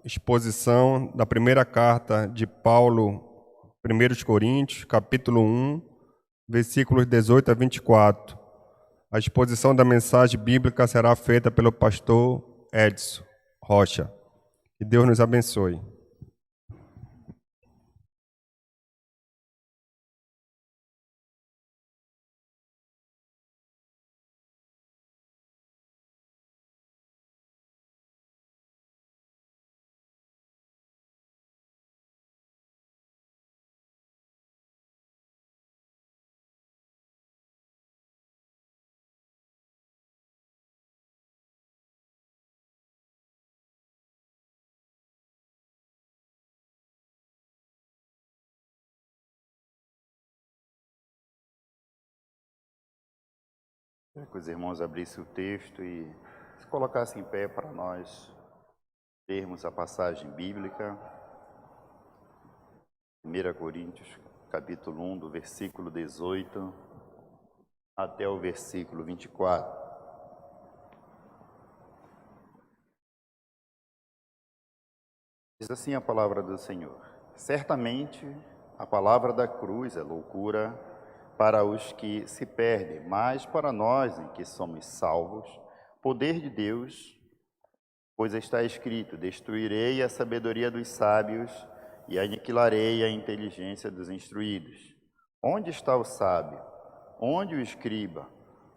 exposição da primeira carta de Paulo, 1 Coríntios, capítulo 1, versículos 18 a 24. A exposição da mensagem bíblica será feita pelo pastor Edson Rocha. Que Deus nos abençoe. Queria que os irmãos abrissem o texto e se colocassem em pé para nós lermos a passagem bíblica. 1 Coríntios, capítulo 1, do versículo 18 até o versículo 24. Diz assim a palavra do Senhor: certamente a palavra da cruz é loucura para os que se perdem, mas para nós em que somos salvos, poder de Deus, pois está escrito: destruirei a sabedoria dos sábios e aniquilarei a inteligência dos instruídos. Onde está o sábio? Onde o escriba?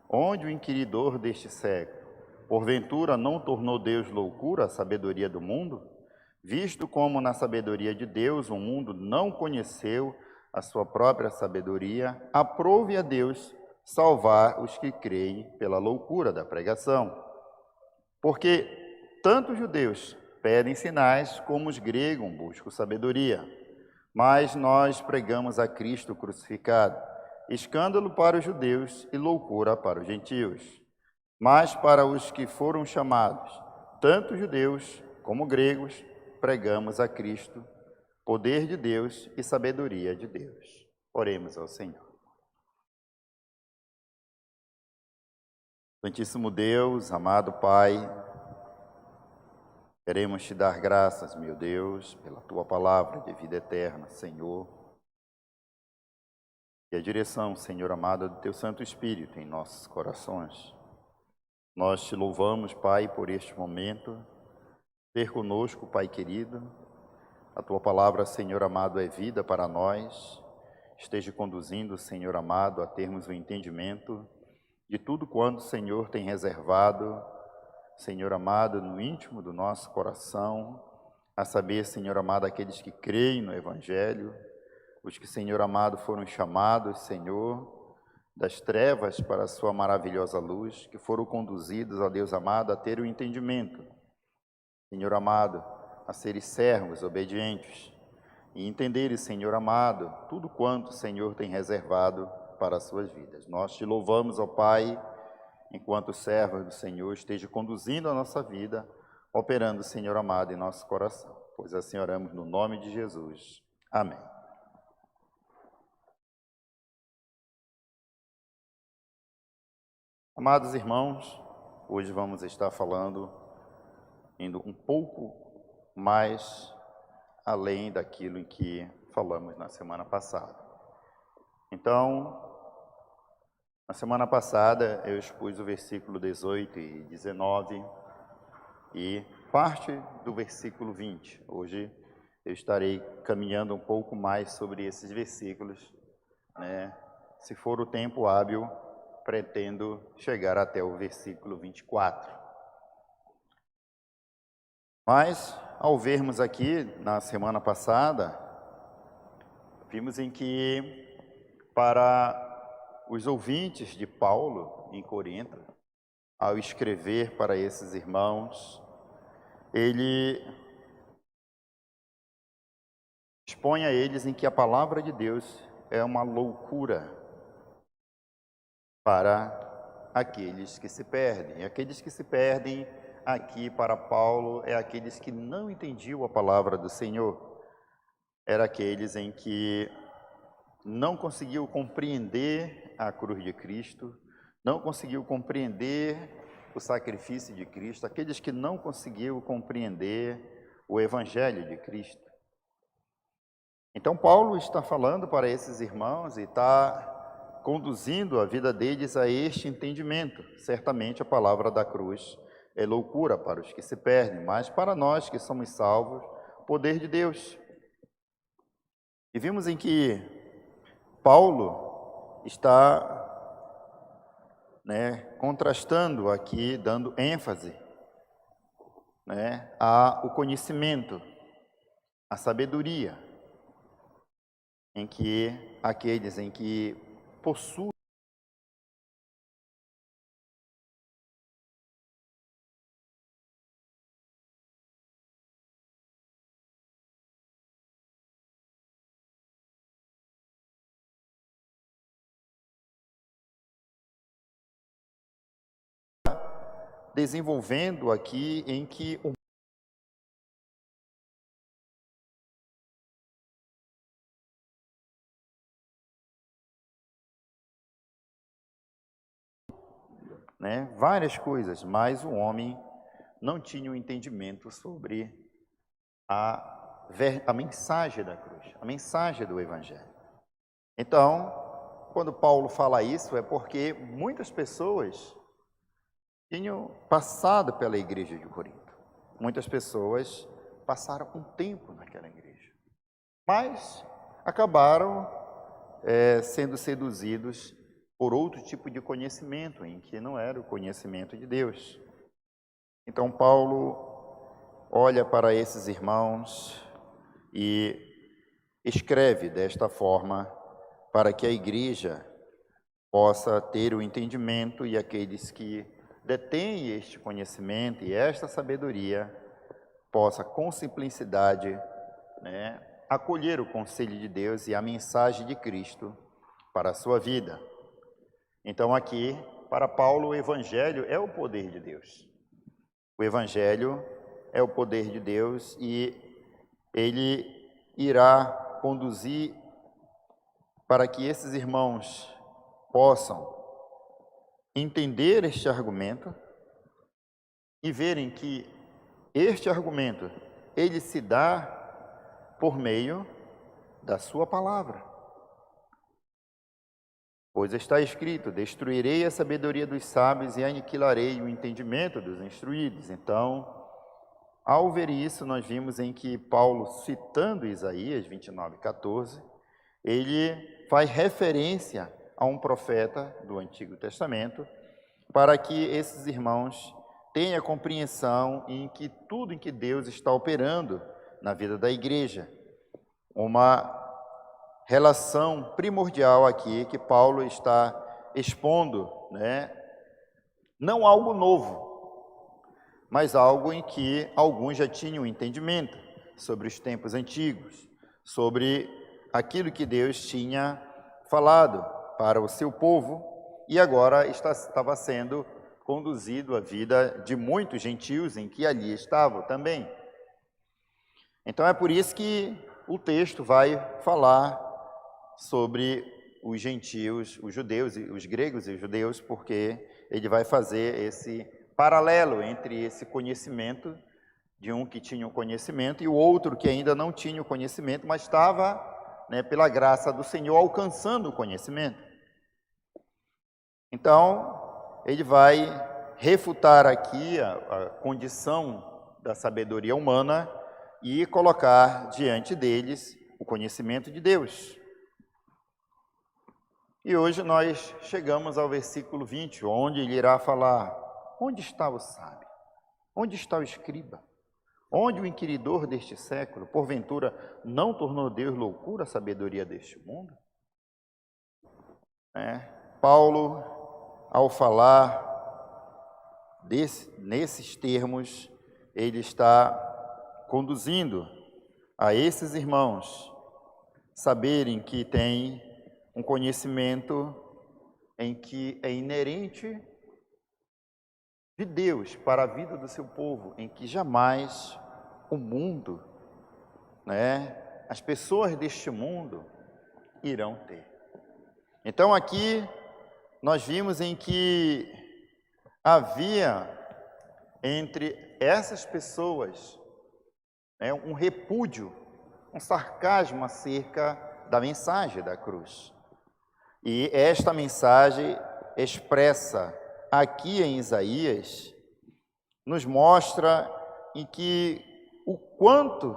Onde o inquiridor deste século? Porventura não tornou Deus loucura a sabedoria do mundo? Visto como na sabedoria de Deus o mundo não conheceu a sua própria sabedoria, aprove a Deus salvar os que creem pela loucura da pregação. Porque tanto os judeus pedem sinais, como os gregos buscam sabedoria. Mas nós pregamos a Cristo crucificado, escândalo para os judeus e loucura para os gentios. Mas para os que foram chamados, tanto judeus como gregos, pregamos a Cristo, poder de Deus e sabedoria de Deus. Oremos ao Senhor. Santíssimo Deus, amado Pai, queremos te dar graças, meu Deus, pela tua palavra de vida eterna, Senhor, e a direção, Senhor amado, do teu Santo Espírito em nossos corações. Nós te louvamos, Pai, por este momento. Ter conosco, Pai querido. A tua palavra, Senhor amado, é vida para nós. Esteja conduzindo, Senhor amado, a termos o entendimento de tudo quanto o Senhor tem reservado, Senhor amado, no íntimo do nosso coração, a saber, Senhor amado, aqueles que creem no Evangelho, os que, Senhor amado, foram chamados, Senhor, das trevas para a sua maravilhosa luz, que foram conduzidos, ó Deus amado, a ter o entendimento, Senhor amado, a serem servos obedientes e entenderem, Senhor amado, tudo quanto o Senhor tem reservado para as suas vidas. Nós te louvamos, ó Pai, enquanto servos do Senhor, esteja conduzindo a nossa vida, operando, Senhor amado, em nosso coração. Pois assim oramos no nome de Jesus. Amém. Amados irmãos, hoje vamos estar falando, indo um pouco mais além daquilo em que falamos na semana passada. Então, na semana passada eu expus o versículo 18 e 19 e parte do versículo 20. Hoje eu estarei caminhando um pouco mais sobre esses versículos, né? Se for o tempo hábil, pretendo chegar até o versículo 24. Mas, ao vermos aqui, na semana passada, vimos em que, para os ouvintes de Paulo, em Corinto, ao escrever para esses irmãos, ele expõe a eles em que a palavra de Deus é uma loucura para aqueles que se perdem. E aqueles que se perdem aqui para Paulo é aqueles que não entendiam a palavra do Senhor. Era aqueles em que não conseguiu compreender a cruz de Cristo, não conseguiu compreender o sacrifício de Cristo, aqueles que não conseguiu compreender o Evangelho de Cristo. Então, Paulo está falando para esses irmãos e está conduzindo a vida deles a este entendimento. Certamente a palavra da cruz é loucura para os que se perdem, mas para nós que somos salvos, poder de Deus. E vimos em que Paulo está contrastando aqui, dando ênfase ao conhecimento, à sabedoria, em que aqueles em que possuem desenvolvendo aqui em que o várias coisas, mas o homem não tinha um entendimento sobre a mensagem da cruz, a mensagem do Evangelho. Então, quando Paulo fala isso, é porque muitas pessoas tinham passado pela igreja de Corinto. Muitas pessoas passaram um tempo naquela igreja, mas acabaram sendo seduzidos por outro tipo de conhecimento, em que não era o conhecimento de Deus. Então, Paulo olha para esses irmãos e escreve desta forma para que a igreja possa ter o entendimento e aqueles que detêm este conhecimento e esta sabedoria possa com simplicidade acolher o conselho de Deus e a mensagem de Cristo para a sua vida. Então aqui, para Paulo, o Evangelho é o poder de Deus. O Evangelho é o poder de Deus e ele irá conduzir para que esses irmãos possam entender este argumento e verem que este argumento, ele se dá por meio da sua palavra. Pois está escrito, destruirei a sabedoria dos sábios e aniquilarei o entendimento dos instruídos. Então, ao ver isso, nós vimos em que Paulo, citando Isaías 29:14, ele faz referência a um profeta do Antigo Testamento, para que esses irmãos tenham a compreensão em que tudo em que Deus está operando na vida da igreja, uma relação primordial aqui que Paulo está expondo, não algo novo, mas algo em que alguns já tinham entendimento sobre os tempos antigos, sobre aquilo que Deus tinha falado para o seu povo e agora estava sendo conduzido a vida de muitos gentios em que ali estavam também. Então é por isso que o texto vai falar sobre os gentios, os judeus, os gregos e os judeus, porque ele vai fazer esse paralelo entre esse conhecimento de um que tinha o conhecimento e o outro que ainda não tinha o conhecimento, mas estava, pela graça do Senhor, alcançando o conhecimento. Então, ele vai refutar aqui a condição da sabedoria humana e colocar diante deles o conhecimento de Deus. E hoje nós chegamos ao versículo 20, onde ele irá falar: onde está o sábio? Onde está o escriba? Onde o inquiridor deste século? Porventura, não tornou Deus loucura a sabedoria deste mundo? Paulo, ao falar nesses termos, ele está conduzindo a esses irmãos saberem que tem um conhecimento em que é inerente de Deus para a vida do seu povo, em que jamais o mundo, as pessoas deste mundo irão ter. Então aqui nós vimos em que havia entre essas pessoas né, um repúdio, um sarcasmo acerca da mensagem da cruz. E esta mensagem expressa aqui em Isaías nos mostra em que o quanto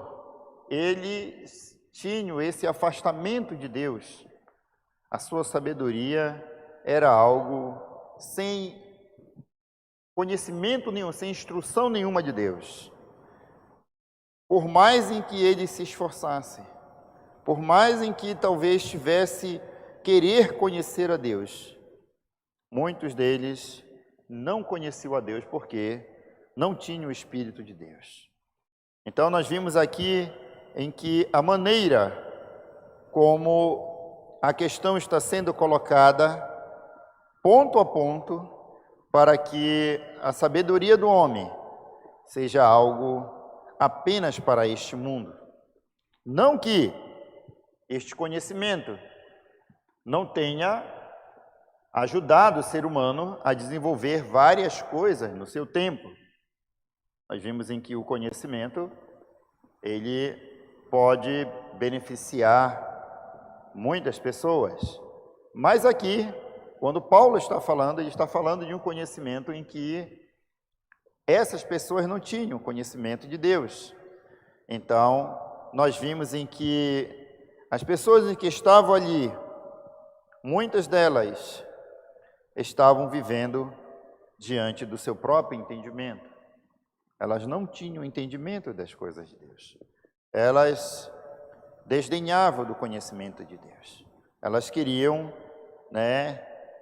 eles tinham esse afastamento de Deus. A sua sabedoria era algo sem conhecimento nenhum, sem instrução nenhuma de Deus. Por mais em que ele se esforçasse, por mais em que talvez tivesse querer conhecer a Deus, muitos deles não conheciam a Deus porque não tinham o Espírito de Deus. Então nós vimos aqui em que a maneira como a questão está sendo colocada, ponto a ponto, para que a sabedoria do homem seja algo apenas para este mundo. Não que este conhecimento não tenha ajudado o ser humano a desenvolver várias coisas no seu tempo. Nós vimos em que o conhecimento, ele pode beneficiar muitas pessoas. Mas aqui, quando Paulo está falando, ele está falando de um conhecimento em que essas pessoas não tinham conhecimento de Deus. Então, nós vimos em que as pessoas que estavam ali, muitas delas estavam vivendo diante do seu próprio entendimento. Elas não tinham entendimento das coisas de Deus. Elas desdenhavam do conhecimento de Deus. Elas queriam,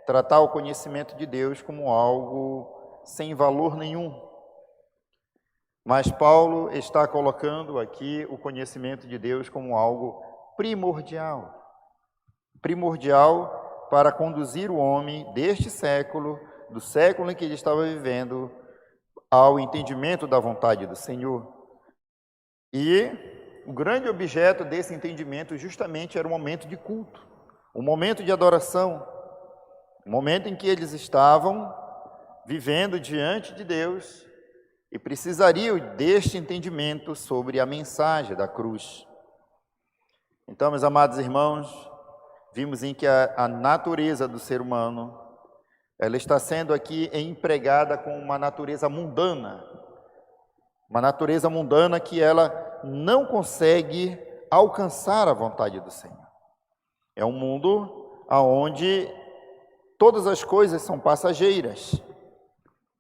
tratar o conhecimento de Deus como algo sem valor nenhum. Mas Paulo está colocando aqui o conhecimento de Deus como algo primordial. Primordial para conduzir o homem deste século, do século em que ele estava vivendo, ao entendimento da vontade do Senhor. E o grande objeto desse entendimento justamente era o momento de culto, o momento de adoração, o momento em que eles estavam vivendo diante de Deus e precisariam deste entendimento sobre a mensagem da cruz. Então, meus amados irmãos, vimos em que a natureza do ser humano, ela está sendo aqui empregada com uma natureza mundana que ela não consegue alcançar a vontade do Senhor. É um mundo onde todas as coisas são passageiras,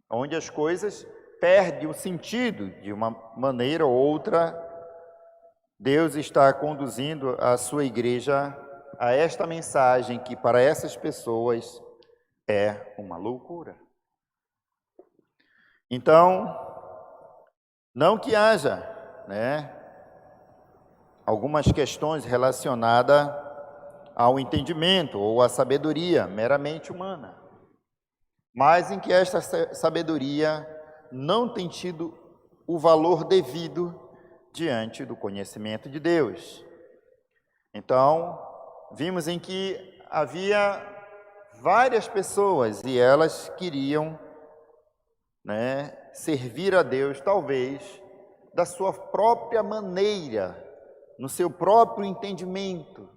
onde as coisas perdem o sentido de uma maneira ou outra. Deus está conduzindo a sua igreja a esta mensagem que para essas pessoas é uma loucura. Então, não que haja, algumas questões relacionadas ao entendimento ou à sabedoria meramente humana, mas em que esta sabedoria não tem tido o valor devido diante do conhecimento de Deus. Então, vimos em que havia várias pessoas e elas queriam, servir a Deus, talvez, da sua própria maneira, no seu próprio entendimento,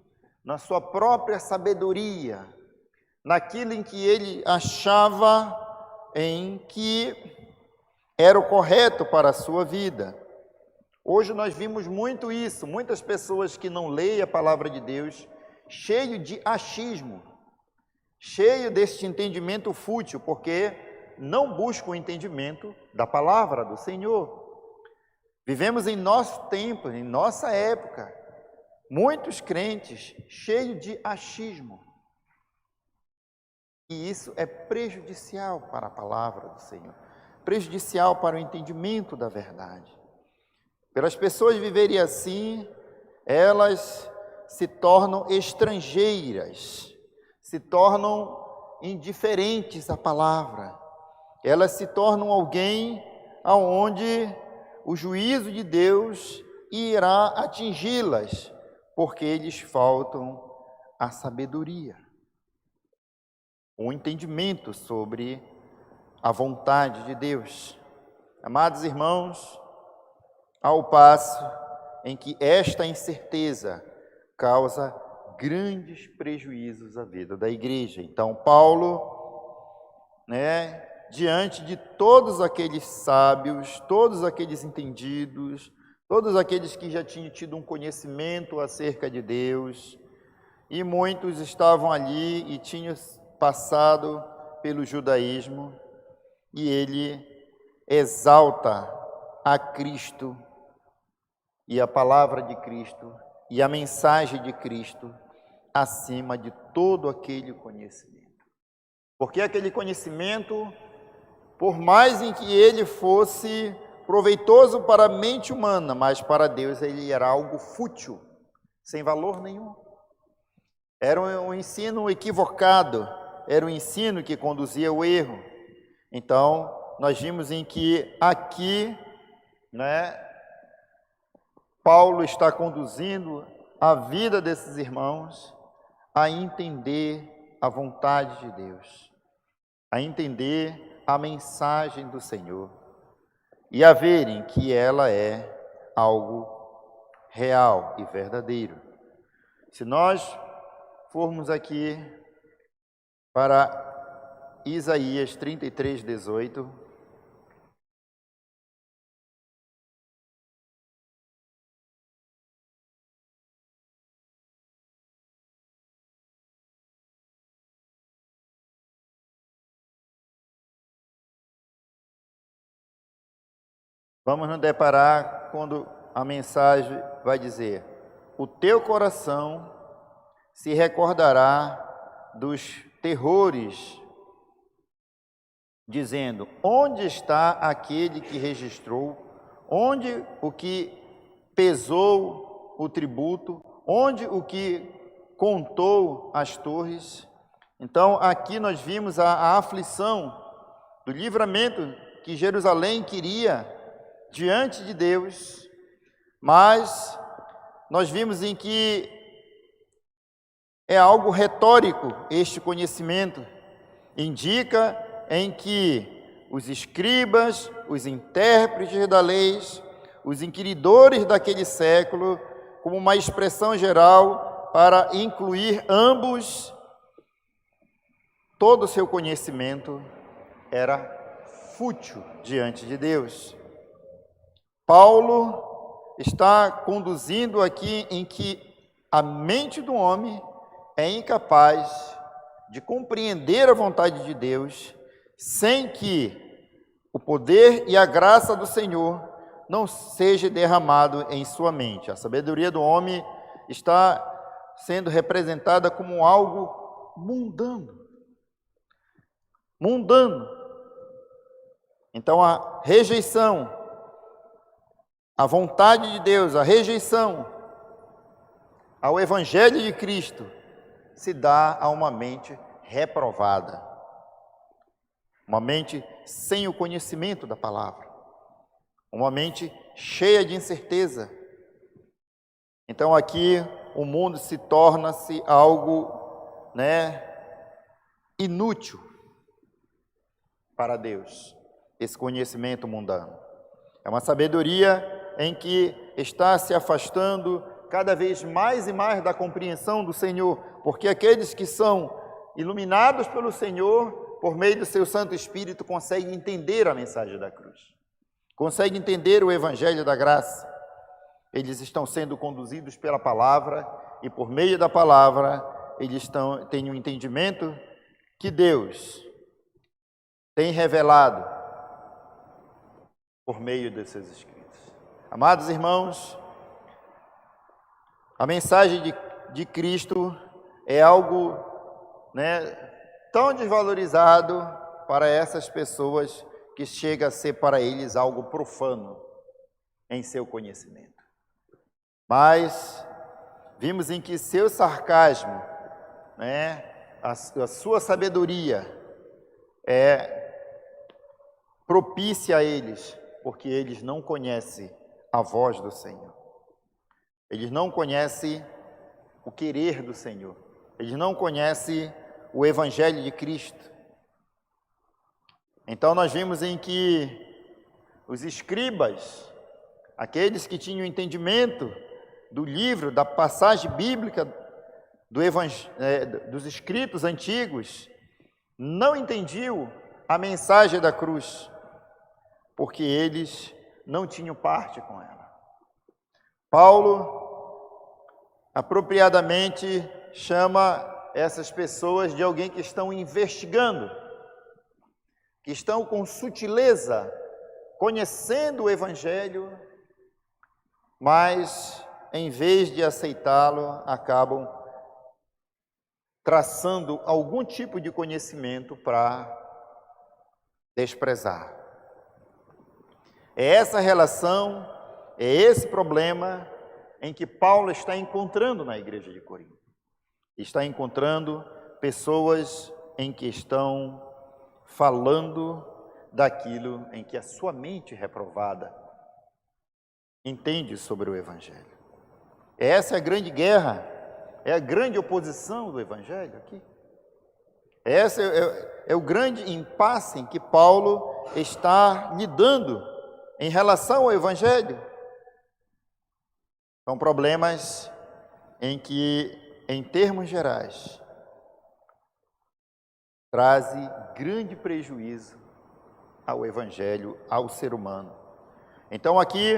na sua própria sabedoria, naquilo em que ele achava em que era o correto para a sua vida. Hoje nós vimos muito isso, muitas pessoas que não leem a palavra de Deus, cheio de achismo, cheio deste entendimento fútil, porque não buscam o entendimento da palavra do Senhor. Vivemos em nosso tempo, em nossa época, muitos crentes cheios de achismo. E isso é prejudicial para a palavra do Senhor, prejudicial para o entendimento da verdade. Pelas pessoas viverem assim, elas se tornam estrangeiras, se tornam indiferentes à palavra. Elas se tornam alguém aonde o juízo de Deus irá atingi-las, porque eles faltam a sabedoria, o entendimento sobre a vontade de Deus. Amados irmãos, ao passo em que esta incerteza causa grandes prejuízos à vida da igreja. Então, Paulo, diante de todos aqueles sábios, todos aqueles entendidos, todos aqueles que já tinham tido um conhecimento acerca de Deus, e muitos estavam ali e tinham passado pelo judaísmo, e ele exalta a Cristo e a palavra de Cristo e a mensagem de Cristo acima de todo aquele conhecimento. Porque aquele conhecimento, por mais em que ele fosse proveitoso para a mente humana, mas para Deus ele era algo fútil, sem valor nenhum. Era um ensino equivocado, era um ensino que conduzia ao erro. Então, nós vimos em que aqui, Paulo está conduzindo a vida desses irmãos a entender a vontade de Deus, a entender a mensagem do Senhor e a verem que ela é algo real e verdadeiro. Se nós formos aqui para Isaías 33, 18, vamos nos deparar quando a mensagem vai dizer: o teu coração se recordará dos terrores, dizendo: onde está aquele que registrou? Onde o que pesou o tributo? Onde o que contou as torres? Então, aqui nós vimos a aflição do livramento que Jerusalém queria diante de Deus, mas nós vimos em que é algo retórico este conhecimento, indica em que os escribas, os intérpretes da lei, os inquiridores daquele século, como uma expressão geral para incluir ambos, todo o seu conhecimento era fútil diante de Deus. Paulo está conduzindo aqui em que a mente do homem é incapaz de compreender a vontade de Deus sem que o poder e a graça do Senhor não seja derramado em sua mente. A sabedoria do homem está sendo representada como algo mundano. Mundano. Então a rejeição, a vontade de Deus, a rejeição ao Evangelho de Cristo se dá a uma mente reprovada, uma mente sem o conhecimento da palavra, uma mente cheia de incerteza. Então aqui o mundo se torna-se algo, inútil para Deus, esse conhecimento mundano. É uma sabedoria em que está se afastando cada vez mais e mais da compreensão do Senhor, porque aqueles que são iluminados pelo Senhor, por meio do seu Santo Espírito, conseguem entender a mensagem da cruz, conseguem entender o Evangelho da graça. Eles estão sendo conduzidos pela palavra e por meio da palavra eles têm um entendimento que Deus tem revelado por meio dos seus escritos. Amados irmãos, a mensagem de Cristo é algo tão desvalorizado para essas pessoas que chega a ser para eles algo profano em seu conhecimento. Mas vimos em que seu sarcasmo, a sua sabedoria propícia a eles, porque eles não conhecem a voz do Senhor. Eles não conhecem o querer do Senhor. Eles não conhecem o Evangelho de Cristo. Então nós vimos em que os escribas aqueles que tinham entendimento do livro, da passagem bíblica, dos escritos antigos, não entendiam a mensagem da cruz, porque eles não tinham parte com ela. Paulo, apropriadamente, chama essas pessoas de alguém que estão investigando, que estão com sutileza, conhecendo o Evangelho, mas em vez de aceitá-lo, acabam traçando algum tipo de conhecimento para desprezar. É essa relação, é esse problema em que Paulo está encontrando na igreja de Corinto. Está encontrando pessoas em que estão falando daquilo em que a sua mente reprovada entende sobre o Evangelho. Essa é a grande guerra, é a grande oposição do Evangelho aqui. Esse é o grande impasse em que Paulo está lidando em relação ao Evangelho. São problemas em que, em termos gerais, trazem grande prejuízo ao Evangelho, ao ser humano. Então aqui,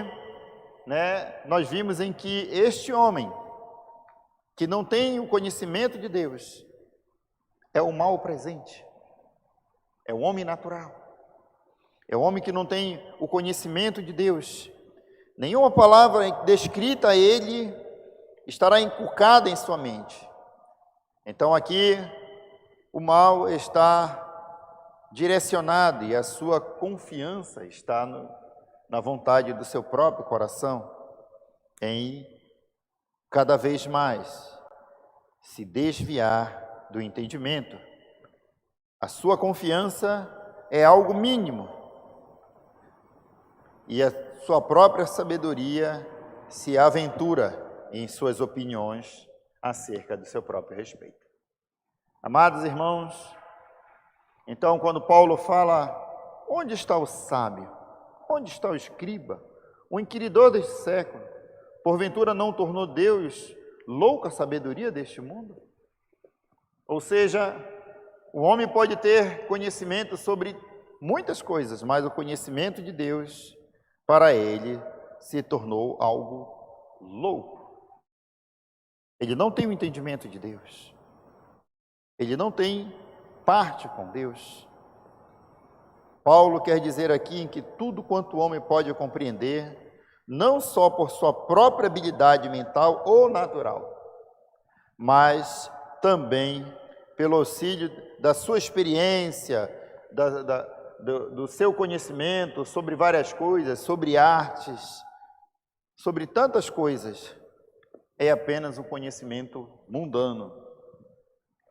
nós vimos em que este homem, que não tem o conhecimento de Deus, é o mal presente, é o homem natural, é o homem que não tem o conhecimento de Deus. Nenhuma palavra descrita a ele estará inculcada em sua mente. Então aqui o mal está direcionado e a sua confiança está na vontade do seu próprio coração, em cada vez mais se desviar do entendimento. A sua confiança é algo mínimo e a sua própria sabedoria se aventura em suas opiniões acerca do seu próprio respeito. Amados irmãos, então quando Paulo fala, onde está o sábio? Onde está o escriba? O inquiridor deste século? Porventura não tornou Deus louca a sabedoria deste mundo? Ou seja, o homem pode ter conhecimento sobre muitas coisas, mas o conhecimento de Deus, para ele, se tornou algo louco. Ele não tem o entendimento de Deus. Ele não tem parte com Deus. Paulo quer dizer aqui em que tudo quanto o homem pode compreender, não só por sua própria habilidade mental ou natural, mas também pelo auxílio da sua experiência, do seu conhecimento sobre várias coisas, sobre artes, sobre tantas coisas, é apenas um conhecimento mundano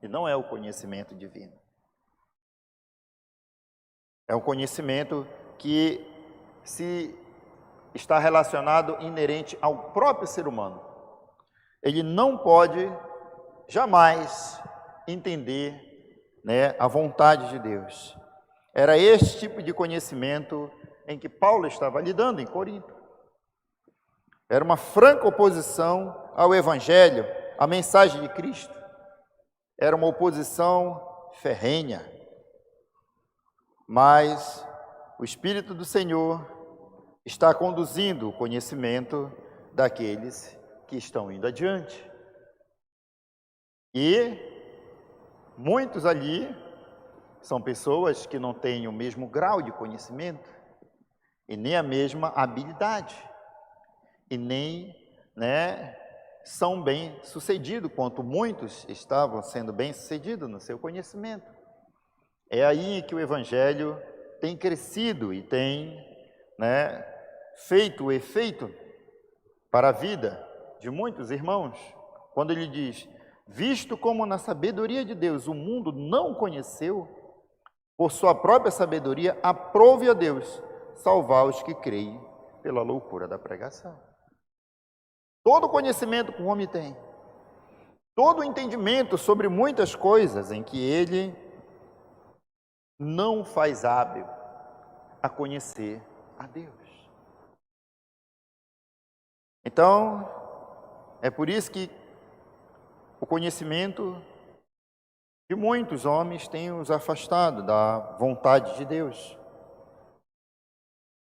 e não é o conhecimento divino. É um conhecimento que se está relacionado, inerente ao próprio ser humano. Ele não pode jamais entender, a vontade de Deus. Era este tipo de conhecimento em que Paulo estava lidando em Corinto. Era uma franca oposição ao Evangelho, à mensagem de Cristo. Era uma oposição ferrenha. Mas o Espírito do Senhor está conduzindo o conhecimento daqueles que estão indo adiante. E muitos ali são pessoas que não têm o mesmo grau de conhecimento e nem a mesma habilidade e nem, são bem-sucedidos quanto muitos estavam sendo bem-sucedidos no seu conhecimento. É aí que o Evangelho tem crescido e tem, feito o efeito para a vida de muitos irmãos, quando ele diz, visto como na sabedoria de Deus o mundo não conheceu, por sua própria sabedoria, aprove a Deus salvar os que creem pela loucura da pregação. Todo o conhecimento que o homem tem, todo o entendimento sobre muitas coisas em que ele não faz hábil a conhecer a Deus. Então, é por isso que o conhecimento de muitos homens tem os afastado da vontade de Deus.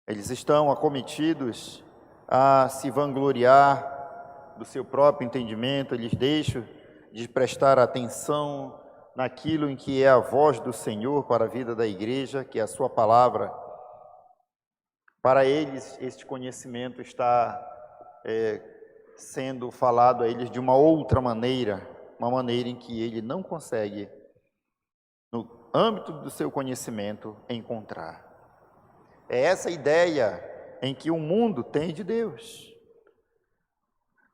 Eles estão acometidos a se vangloriar do seu próprio entendimento, eles deixam de prestar atenção naquilo em que é a voz do Senhor para a vida da igreja, que é a sua palavra. Para eles, este conhecimento está sendo falado a eles de uma outra maneira, uma maneira em que ele não consegue, no âmbito do seu conhecimento, encontrar. É essa ideia em que o mundo tem de Deus,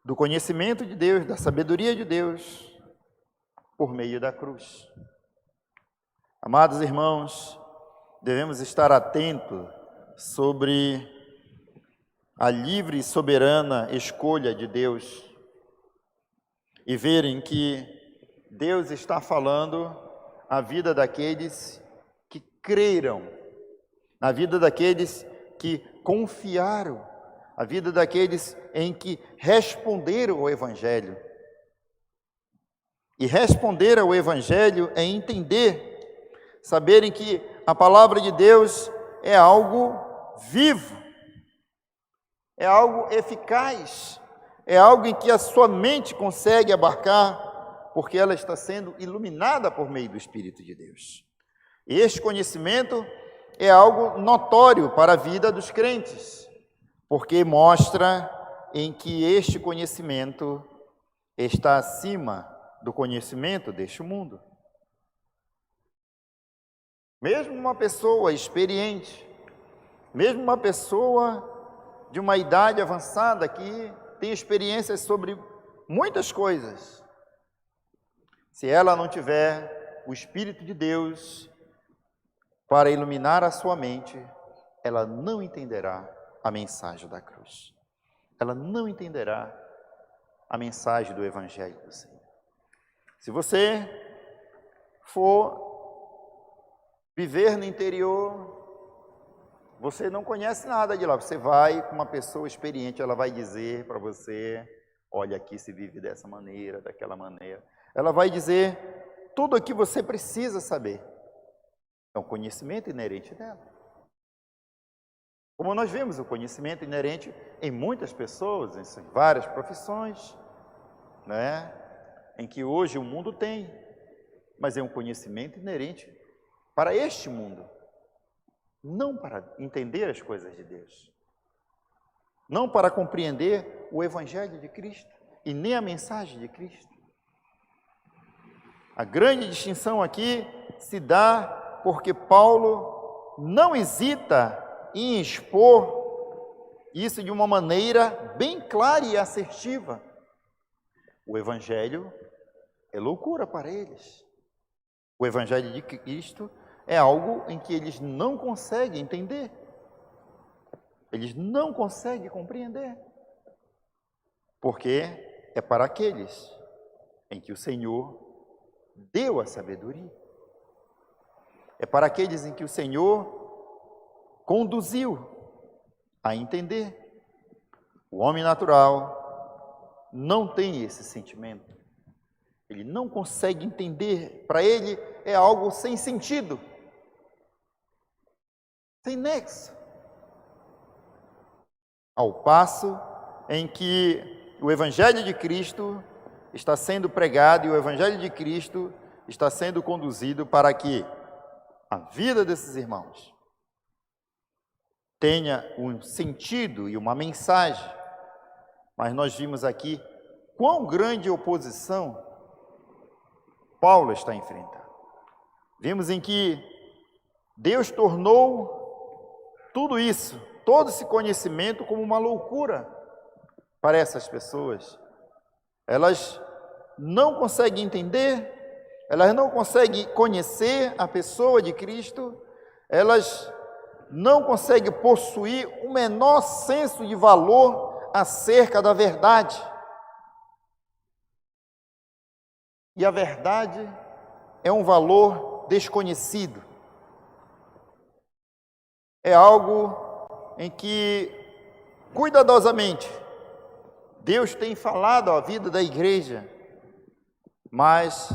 do conhecimento de Deus, da sabedoria de Deus, por meio da cruz. Amados irmãos, devemos estar atentos sobre a livre e soberana escolha de Deus e verem que Deus está falando a vida daqueles que creram, a vida daqueles que confiaram, a vida daqueles em que responderam ao Evangelho. E responder ao Evangelho é entender, saberem que a palavra de Deus é algo vivo, é algo eficaz, é algo em que a sua mente consegue abarcar, porque ela está sendo iluminada por meio do Espírito de Deus. E este conhecimento é algo notório para a vida dos crentes, porque mostra em que este conhecimento está acima do conhecimento deste mundo. Mesmo uma pessoa experiente, mesmo uma pessoa de uma idade avançada que tem experiências sobre muitas coisas, se ela não tiver o Espírito de Deus para iluminar a sua mente, ela não entenderá a mensagem da cruz. Ela não entenderá a mensagem do Evangelho do Senhor. Se você for viver no interior, você não conhece nada de lá. Você vai com uma pessoa experiente, ela vai dizer para você, olha, aqui se vive dessa maneira, daquela maneira. Ela vai dizer tudo o que você precisa saber. É um conhecimento inerente dela. Como nós vemos o conhecimento inerente em muitas pessoas, em várias profissões, né? Em que hoje o mundo tem, mas é um conhecimento inerente para este mundo, não para entender as coisas de Deus, não para compreender o Evangelho de Cristo e nem a mensagem de Cristo. A grande distinção aqui se dá porque Paulo não hesita em expor isso de uma maneira bem clara e assertiva. O Evangelho é loucura para eles. O Evangelho de Cristo é algo em que eles não conseguem entender. Eles não conseguem compreender. Porque é para aqueles em que o Senhor deu a sabedoria. É para aqueles em que o Senhor conduziu a entender. O homem natural não tem esse sentimento. Ele não consegue entender. Para ele é algo sem sentido, sem nexo. Ao passo em que o Evangelho de Cristo está sendo pregado e o Evangelho de Cristo está sendo conduzido para que a vida desses irmãos tenha um sentido e uma mensagem. Mas nós vimos aqui quão grande oposição Paulo está enfrentando. Vimos em que Deus tornou tudo isso, todo esse conhecimento, como uma loucura para essas pessoas. Elas não conseguem entender, elas não conseguem conhecer a pessoa de Cristo, elas não conseguem possuir o menor senso de valor acerca da verdade. E a verdade é um valor desconhecido. É algo em que, cuidadosamente, Deus tem falado à vida da igreja, mas,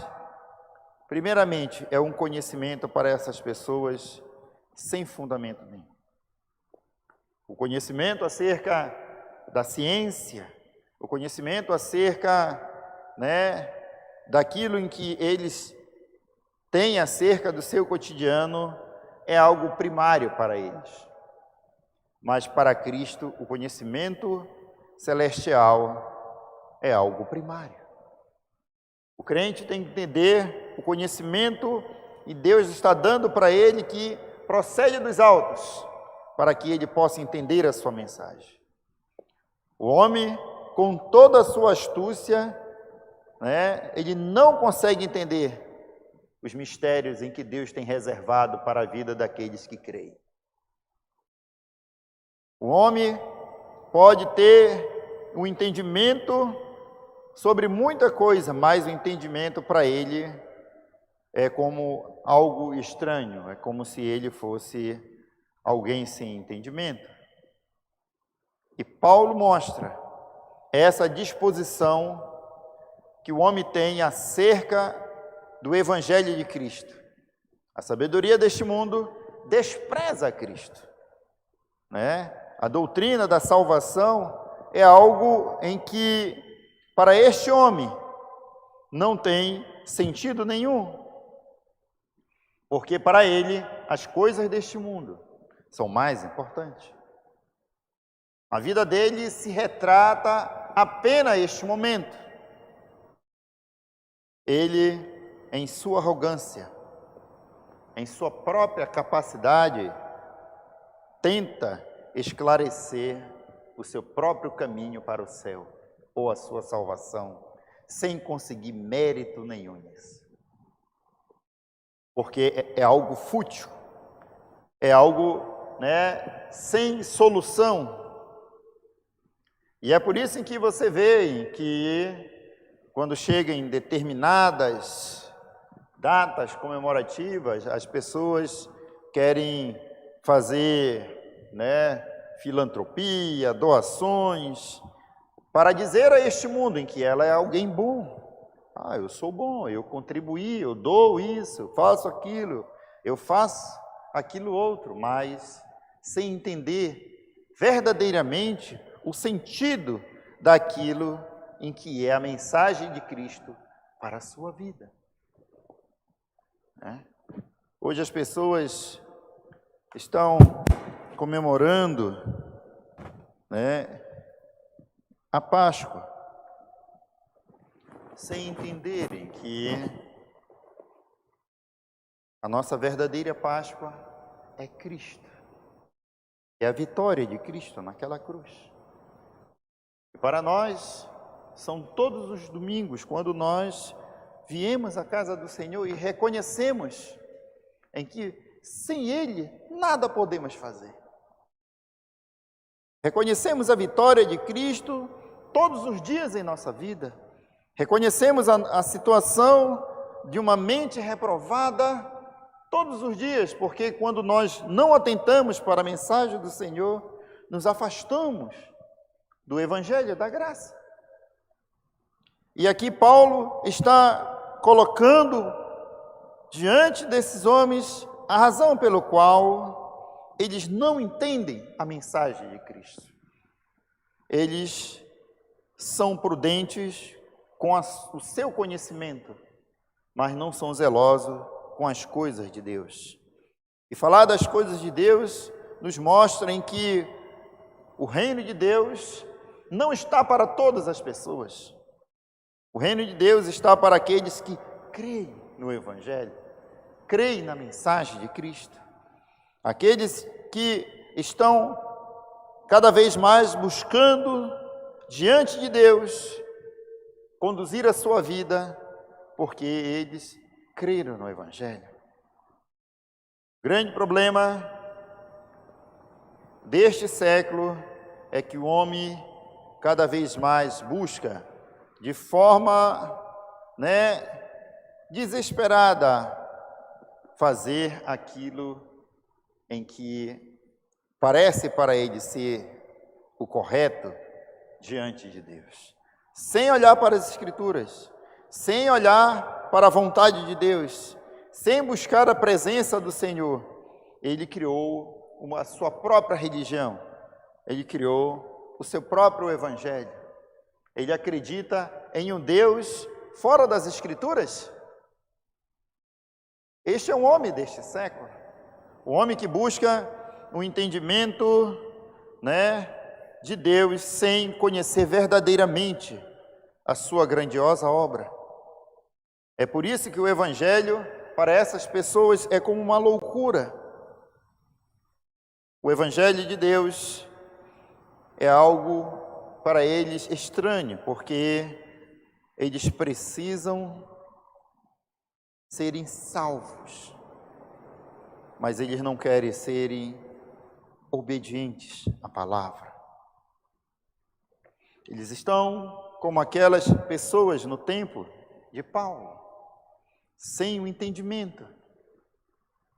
primeiramente, é um conhecimento para essas pessoas sem fundamento nenhum. O conhecimento acerca da ciência, o conhecimento acerca, daquilo em que eles têm acerca do seu cotidiano é algo primário para eles. Mas para Cristo, o conhecimento celestial é algo primário. O crente tem que entender o conhecimento e Deus está dando para ele que procede dos altos, para que ele possa entender a sua mensagem. O homem, com toda a sua astúcia, ele não consegue entender os mistérios em que Deus tem reservado para a vida daqueles que creem. O homem pode ter um entendimento sobre muita coisa, mas o entendimento para ele é como algo estranho, é como se ele fosse alguém sem entendimento. E Paulo mostra essa disposição que o homem tem acerca do Evangelho de Cristo. A sabedoria deste mundo despreza Cristo, A doutrina da salvação é algo em que, para este homem, não tem sentido nenhum, porque para ele as coisas deste mundo são mais importantes. A vida dele se retrata apenas este momento. Ele, em sua arrogância, em sua própria capacidade, tenta esclarecer o seu próprio caminho para o céu, ou a sua salvação, sem conseguir mérito nenhum nisso. Porque é algo fútil, é algo, sem solução. E é por isso que você vê que, quando chega em determinadas datas comemorativas, as pessoas querem fazer, filantropia, doações, para dizer a este mundo em que ela é alguém bom. Eu sou bom, eu contribuí, eu dou isso, eu faço aquilo, eu faço aquilo outro, mas sem entender verdadeiramente o sentido daquilo em que é a mensagem de Cristo para a sua vida. Hoje as pessoas estão comemorando, a Páscoa, sem entenderem que a nossa verdadeira Páscoa é Cristo, é a vitória de Cristo naquela cruz. E para nós, são todos os domingos, quando nós viemos à casa do Senhor e reconhecemos em que sem Ele nada podemos fazer. Reconhecemos a vitória de Cristo todos os dias em nossa vida. Reconhecemos a situação de uma mente reprovada todos os dias, porque quando nós não atentamos para a mensagem do Senhor, nos afastamos do Evangelho da graça. E aqui Paulo está colocando diante desses homens a razão pelo qual eles não entendem a mensagem de Cristo. Eles são prudentes com o seu conhecimento, mas não são zelosos com as coisas de Deus. E falar das coisas de Deus nos mostra em que o reino de Deus não está para todas as pessoas. O reino de Deus está para aqueles que creem no Evangelho, creem na mensagem de Cristo. Aqueles que estão cada vez mais buscando diante de Deus conduzir a sua vida, porque eles creram no Evangelho. O grande problema deste século é que o homem cada vez mais busca de forma, desesperada, fazer aquilo em que parece para ele ser o correto, diante de Deus. Sem olhar para as Escrituras, sem olhar para a vontade de Deus, sem buscar a presença do Senhor, ele criou a sua própria religião, ele criou o seu próprio evangelho. Ele acredita em um Deus fora das Escrituras. Este é um homem deste século, o homem que busca o entendimento, de Deus sem conhecer verdadeiramente a sua grandiosa obra. É por isso que o evangelho para essas pessoas é como uma loucura. O evangelho de Deus é algo para eles estranho, porque eles precisam serem salvos, mas eles não querem serem obedientes à palavra. Eles estão como aquelas pessoas no tempo de Paulo, sem o entendimento.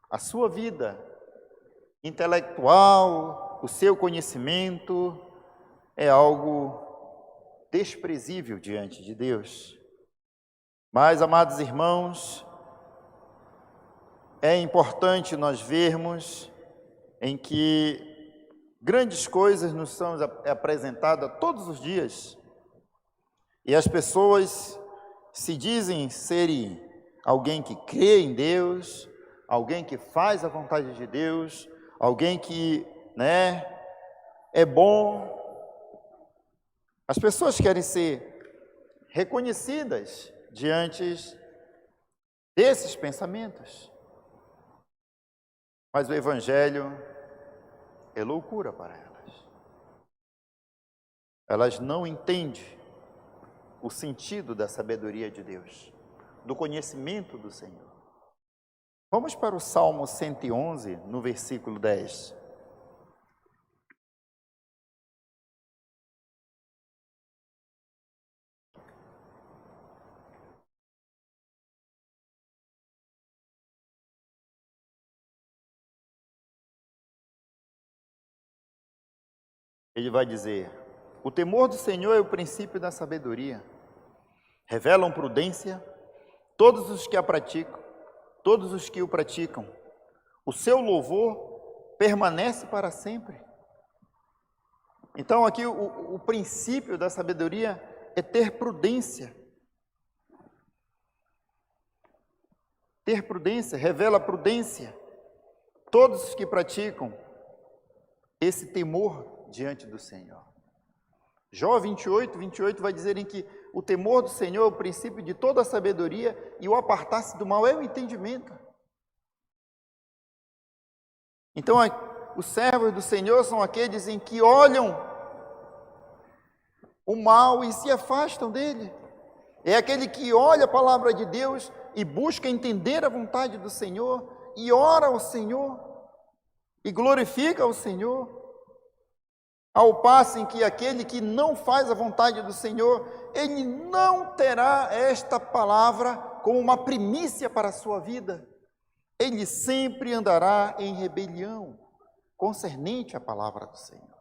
A sua vida intelectual, o seu conhecimento é algo desprezível diante de Deus. Mas, amados irmãos, é importante nós vermos em que grandes coisas nos são apresentadas todos os dias, e as pessoas se dizem serem alguém que crê em Deus, alguém que faz a vontade de Deus, alguém que, é bom. As pessoas querem ser reconhecidas diante desses pensamentos. Mas o evangelho é loucura para elas. Elas não entendem o sentido da sabedoria de Deus, do conhecimento do Senhor. Vamos para o Salmo 111, no versículo 10. Ele vai dizer: o temor do Senhor é o princípio da sabedoria. Revelam prudência todos os que a praticam, todos os que o praticam. O seu louvor permanece para sempre. Então aqui o princípio da sabedoria é ter prudência. Ter prudência, revela prudência. Todos os que praticam esse temor diante do Senhor. Jó 28 vai dizer em que o temor do Senhor é o princípio de toda a sabedoria e o apartar-se do mal é o entendimento. Então, os servos do Senhor são aqueles em que olham o mal e se afastam dele. É aquele que olha a palavra de Deus e busca entender a vontade do Senhor e ora ao Senhor e glorifica ao Senhor. Ao passo em que aquele que não faz a vontade do Senhor, ele não terá esta palavra como uma primícia para a sua vida. Ele sempre andará em rebelião concernente à palavra do Senhor.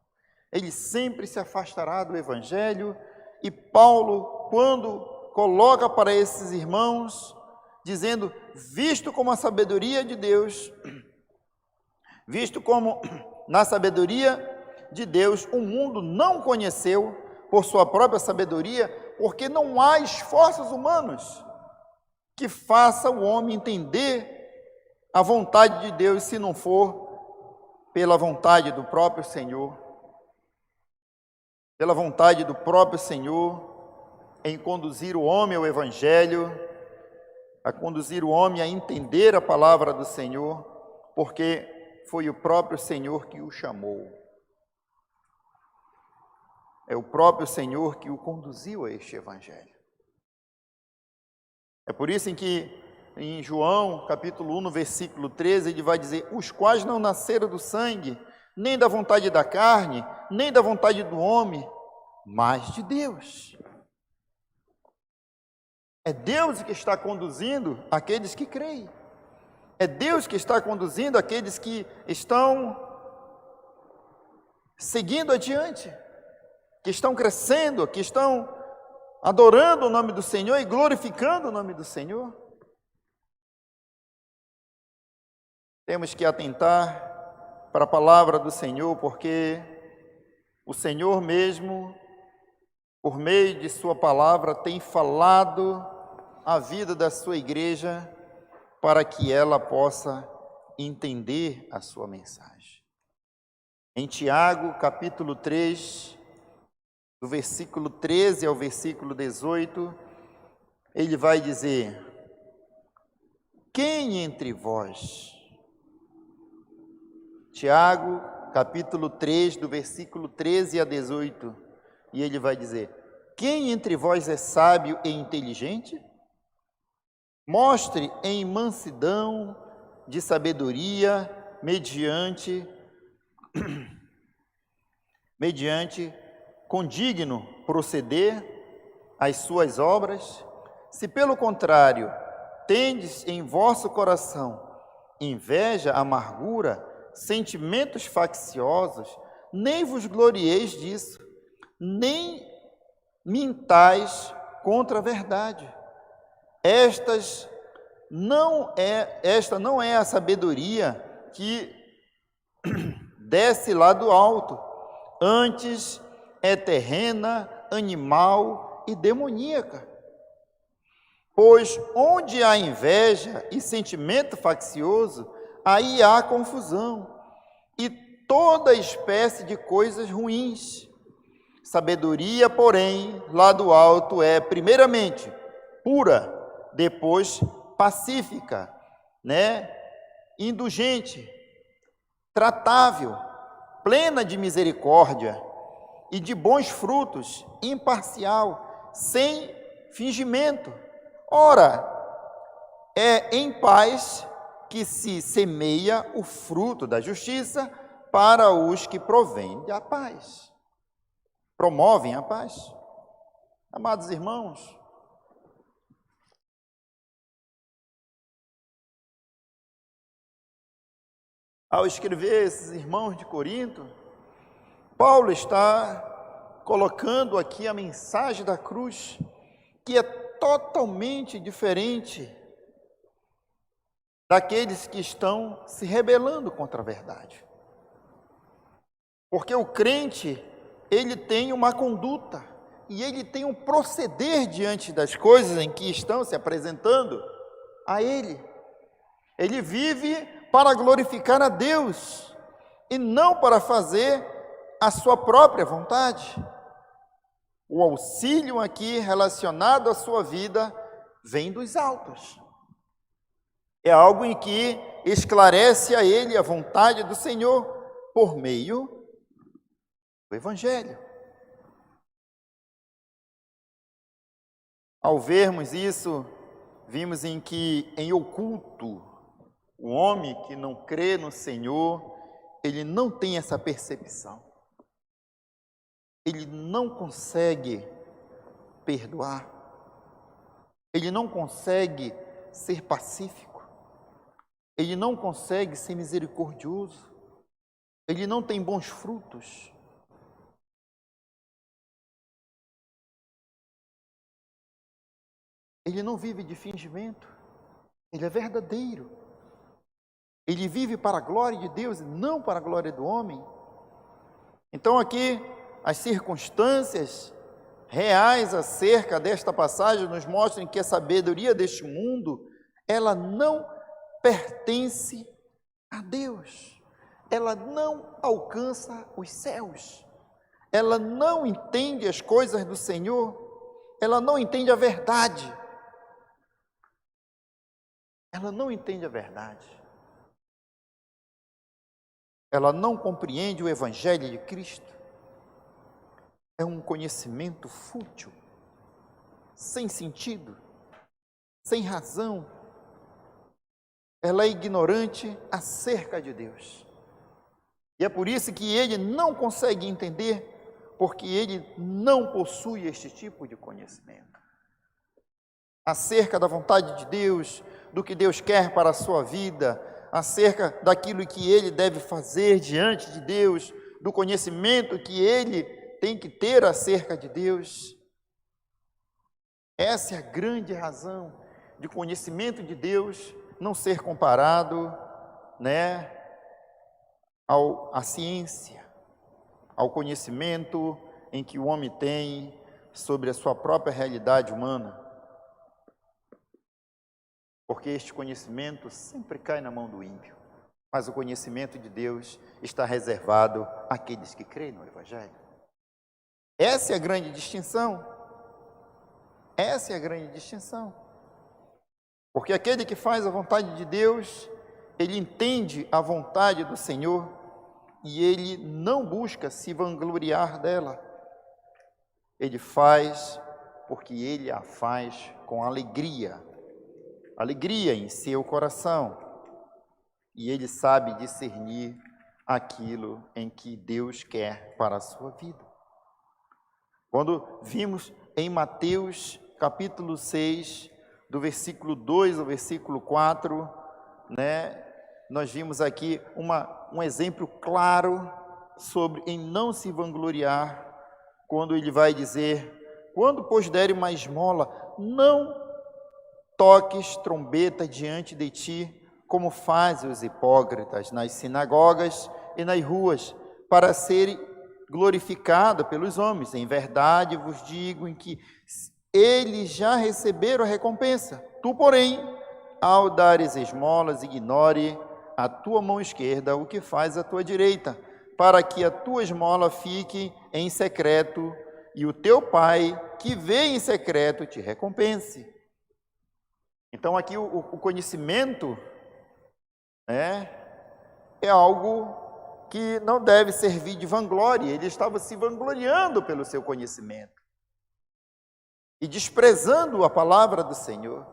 Ele sempre se afastará do Evangelho. E Paulo, quando coloca para esses irmãos, dizendo, visto como a sabedoria de Deus, visto como na sabedoria de Deus o mundo não conheceu por sua própria sabedoria, porque não há esforços humanos que faça o homem entender a vontade de Deus, se não for pela vontade do próprio Senhor, pela vontade do próprio Senhor, em conduzir o homem ao Evangelho, a conduzir o homem a entender a palavra do Senhor, porque foi o próprio Senhor que o chamou. É o próprio Senhor que o conduziu a este Evangelho. É por isso que em João, capítulo 1, no versículo 13, ele vai dizer, os quais não nasceram do sangue, nem da vontade da carne, nem da vontade do homem, mas de Deus. É Deus que está conduzindo aqueles que creem. É Deus que está conduzindo aqueles que estão seguindo adiante, que estão crescendo, que estão adorando o nome do Senhor e glorificando o nome do Senhor. Temos que atentar para a palavra do Senhor, porque o Senhor mesmo, por meio de sua palavra, tem falado a vida da sua igreja para que ela possa entender a sua mensagem. Em Tiago, capítulo 3, do versículo 13 ao versículo 18, ele vai dizer: quem entre vós? Tiago, capítulo 3, do versículo 13 a 18, e ele vai dizer: quem entre vós é sábio e inteligente? Mostre em mansidão de sabedoria, mediante condigno proceder às suas obras. Se pelo contrário tendes em vosso coração inveja, amargura, sentimentos facciosos, nem vos glorieis disso, nem mintais contra a verdade. Esta não é a sabedoria que desce lá do alto, antes é terrena, animal e demoníaca. Pois onde há inveja e sentimento faccioso, aí há confusão e toda espécie de coisas ruins. Sabedoria, porém, lá do alto é, primeiramente, pura, depois pacífica, indulgente, tratável, plena de misericórdia e de bons frutos, imparcial, sem fingimento. Ora, é em paz que se semeia o fruto da justiça para os que promovem a paz. Amados irmãos, ao escrever esses irmãos de Corinto, Paulo está colocando aqui a mensagem da cruz, que é totalmente diferente daqueles que estão se rebelando contra a verdade. Porque o crente, ele tem uma conduta e ele tem um proceder diante das coisas em que estão se apresentando a ele. Ele vive para glorificar a Deus e não para fazer a sua própria vontade. O auxílio aqui relacionado à sua vida vem dos altos. É algo em que esclarece a ele a vontade do Senhor por meio do Evangelho. Ao vermos isso, vimos em que em oculto, o homem que não crê no Senhor, ele não tem essa percepção. Ele não consegue perdoar. Ele não consegue ser pacífico. Ele não consegue ser misericordioso. Ele não tem bons frutos. Ele não vive de fingimento. Ele é verdadeiro. Ele vive para a glória de Deus e não para a glória do homem. Então aqui, as circunstâncias reais acerca desta passagem nos mostram que a sabedoria deste mundo, ela não pertence a Deus. Ela não alcança os céus. Ela não entende as coisas do Senhor. Ela não entende a verdade. Ela não entende a verdade. Ela não compreende o Evangelho de Cristo. É um conhecimento fútil, sem sentido, sem razão. Ela é ignorante acerca de Deus. E é por isso que ele não consegue entender, porque ele não possui este tipo de conhecimento. Acerca da vontade de Deus, do que Deus quer para a sua vida, acerca daquilo que ele deve fazer diante de Deus, do conhecimento que ele tem que ter acerca de Deus. Essa é a grande razão de conhecimento de Deus não ser comparado, né, à ciência, ao conhecimento em que o homem tem sobre a sua própria realidade humana. Porque este conhecimento sempre cai na mão do ímpio. Mas o conhecimento de Deus está reservado àqueles que creem no Evangelho. Essa é a grande distinção. Essa é a grande distinção. Porque aquele que faz a vontade de Deus, ele entende a vontade do Senhor e ele não busca se vangloriar dela. Ele faz porque ele a faz com alegria. Alegria em seu coração. E ele sabe discernir aquilo em que Deus quer para a sua vida. Quando vimos em Mateus capítulo 6, do versículo 2 ao versículo 4, né, nós vimos aqui um exemplo claro sobre em não se vangloriar, quando ele vai dizer: quando, pois, derem uma esmola, não toques trombeta diante de ti, como fazem os hipócritas nas sinagogas e nas ruas, para serem glorificados pelos homens. Em verdade vos digo em que eles já receberam a recompensa. Tu, porém, ao dares esmolas, ignore a tua mão esquerda o que faz a tua direita, para que a tua esmola fique em secreto, e o teu Pai, que vê em secreto, te recompense. Então aqui o conhecimento é algo que não deve servir de vanglória. Ele estava se vangloriando pelo seu conhecimento e desprezando a palavra do Senhor,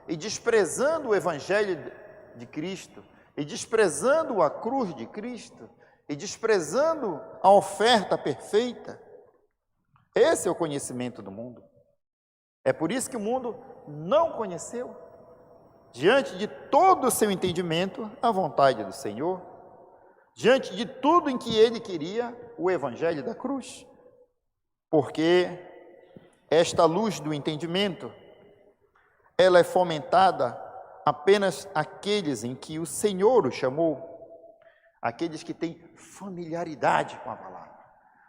e desprezando o Evangelho de Cristo, e desprezando a cruz de Cristo, e desprezando a oferta perfeita. Esse é o conhecimento do mundo. É por isso que o mundo não conheceu, diante de todo o seu entendimento, a vontade do Senhor, diante de tudo em que ele queria, o Evangelho da cruz. Porque esta luz do entendimento, ela é fomentada apenas àqueles em que o Senhor o chamou, aqueles que têm familiaridade com a palavra,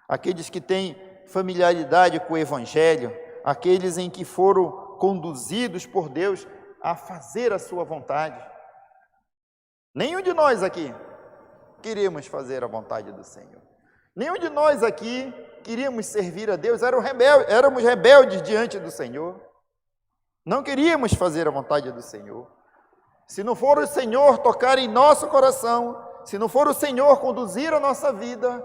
aqueles que têm familiaridade com o Evangelho, aqueles em que foram conduzidos por Deus a fazer a sua vontade. Nenhum de nós aqui queríamos fazer a vontade do Senhor. Nenhum de nós aqui queríamos servir a Deus, éramos rebeldes diante do Senhor. Não queríamos fazer a vontade do Senhor. Se não for o Senhor tocar em nosso coração, se não for o Senhor conduzir a nossa vida,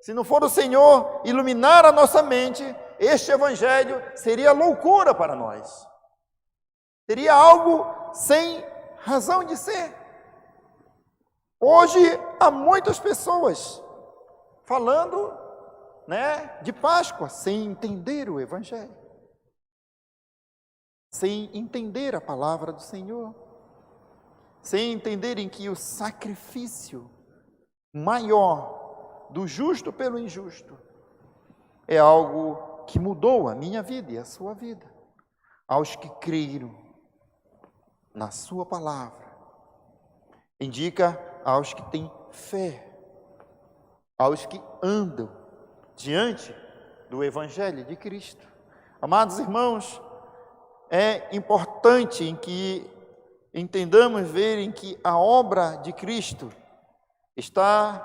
se não for o Senhor iluminar a nossa mente, este Evangelho seria loucura para nós. Seria algo sem razão de ser. Hoje há muitas pessoas falando, de Páscoa, sem entender o Evangelho, sem entender a palavra do Senhor, sem entenderem que o sacrifício maior do justo pelo injusto é algo que mudou a minha vida e a sua vida. Aos que creram na sua palavra, indica aos que têm fé, aos que andam diante do Evangelho de Cristo. Amados irmãos, é importante em que entendamos, verem que a obra de Cristo está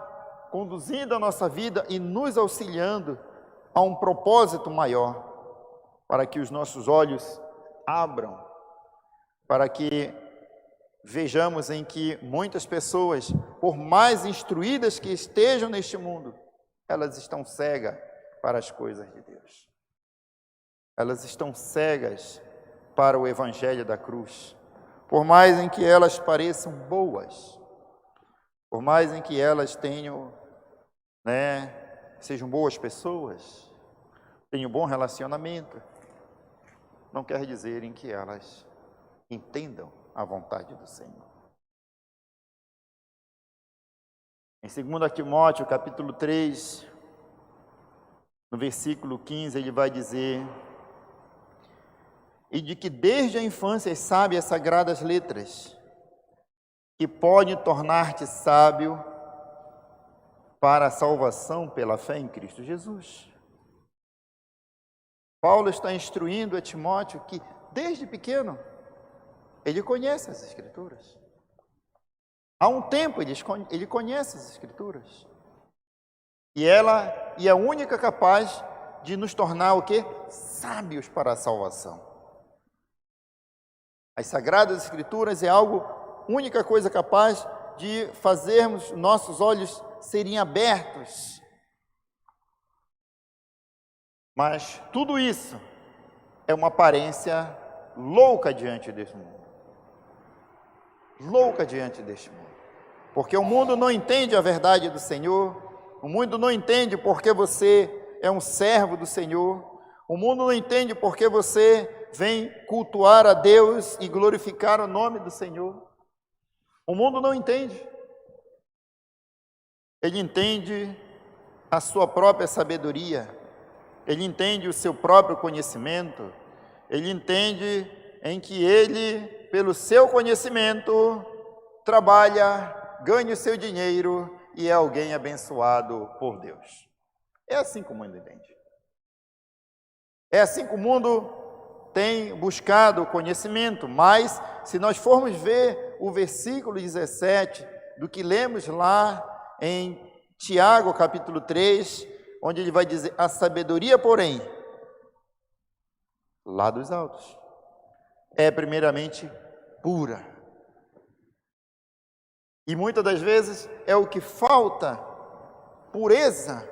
conduzindo a nossa vida e nos auxiliando a um propósito maior, para que os nossos olhos abram, para que vejamos em que muitas pessoas, por mais instruídas que estejam neste mundo, elas estão cegas para as coisas de Deus. Elas estão cegas para o Evangelho da cruz. Por mais em que elas pareçam boas, por mais em que elas tenham, sejam boas pessoas, tenham bom relacionamento, não quer dizer em que elas entendam a vontade do Senhor. Em 2 Timóteo, capítulo 3, No versículo 15 ele vai dizer: e de que desde a infância sabe as sagradas letras, que pode tornar-te sábio para a salvação pela fé em Cristo Jesus. Paulo está instruindo a Timóteo que, desde pequeno, ele conhece as Escrituras. Há um tempo ele conhece as Escrituras. E ela é a única capaz de nos tornar o quê? Sábios para a salvação. As Sagradas Escrituras é algo, única coisa capaz de fazermos nossos olhos serem abertos. Mas tudo isso é uma aparência louca diante deste mundo. Louca diante deste mundo. Porque o mundo não entende a verdade do Senhor, o mundo não entende porque você é um servo do Senhor, o mundo não entende porque você vem cultuar a Deus e glorificar o nome do Senhor. O mundo não entende. Ele entende a sua própria sabedoria, ele entende o seu próprio conhecimento, ele entende em que ele, pelo seu conhecimento, trabalha, ganha o seu dinheiro e é alguém abençoado por Deus. É assim que o mundo entende. É assim que o mundo tem buscado o conhecimento, mas se nós formos ver o versículo 17 do que lemos lá em Tiago, capítulo 3, onde ele vai dizer: a sabedoria, porém, lá dos altos, é primeiramente pura. E muitas das vezes é o que falta, pureza.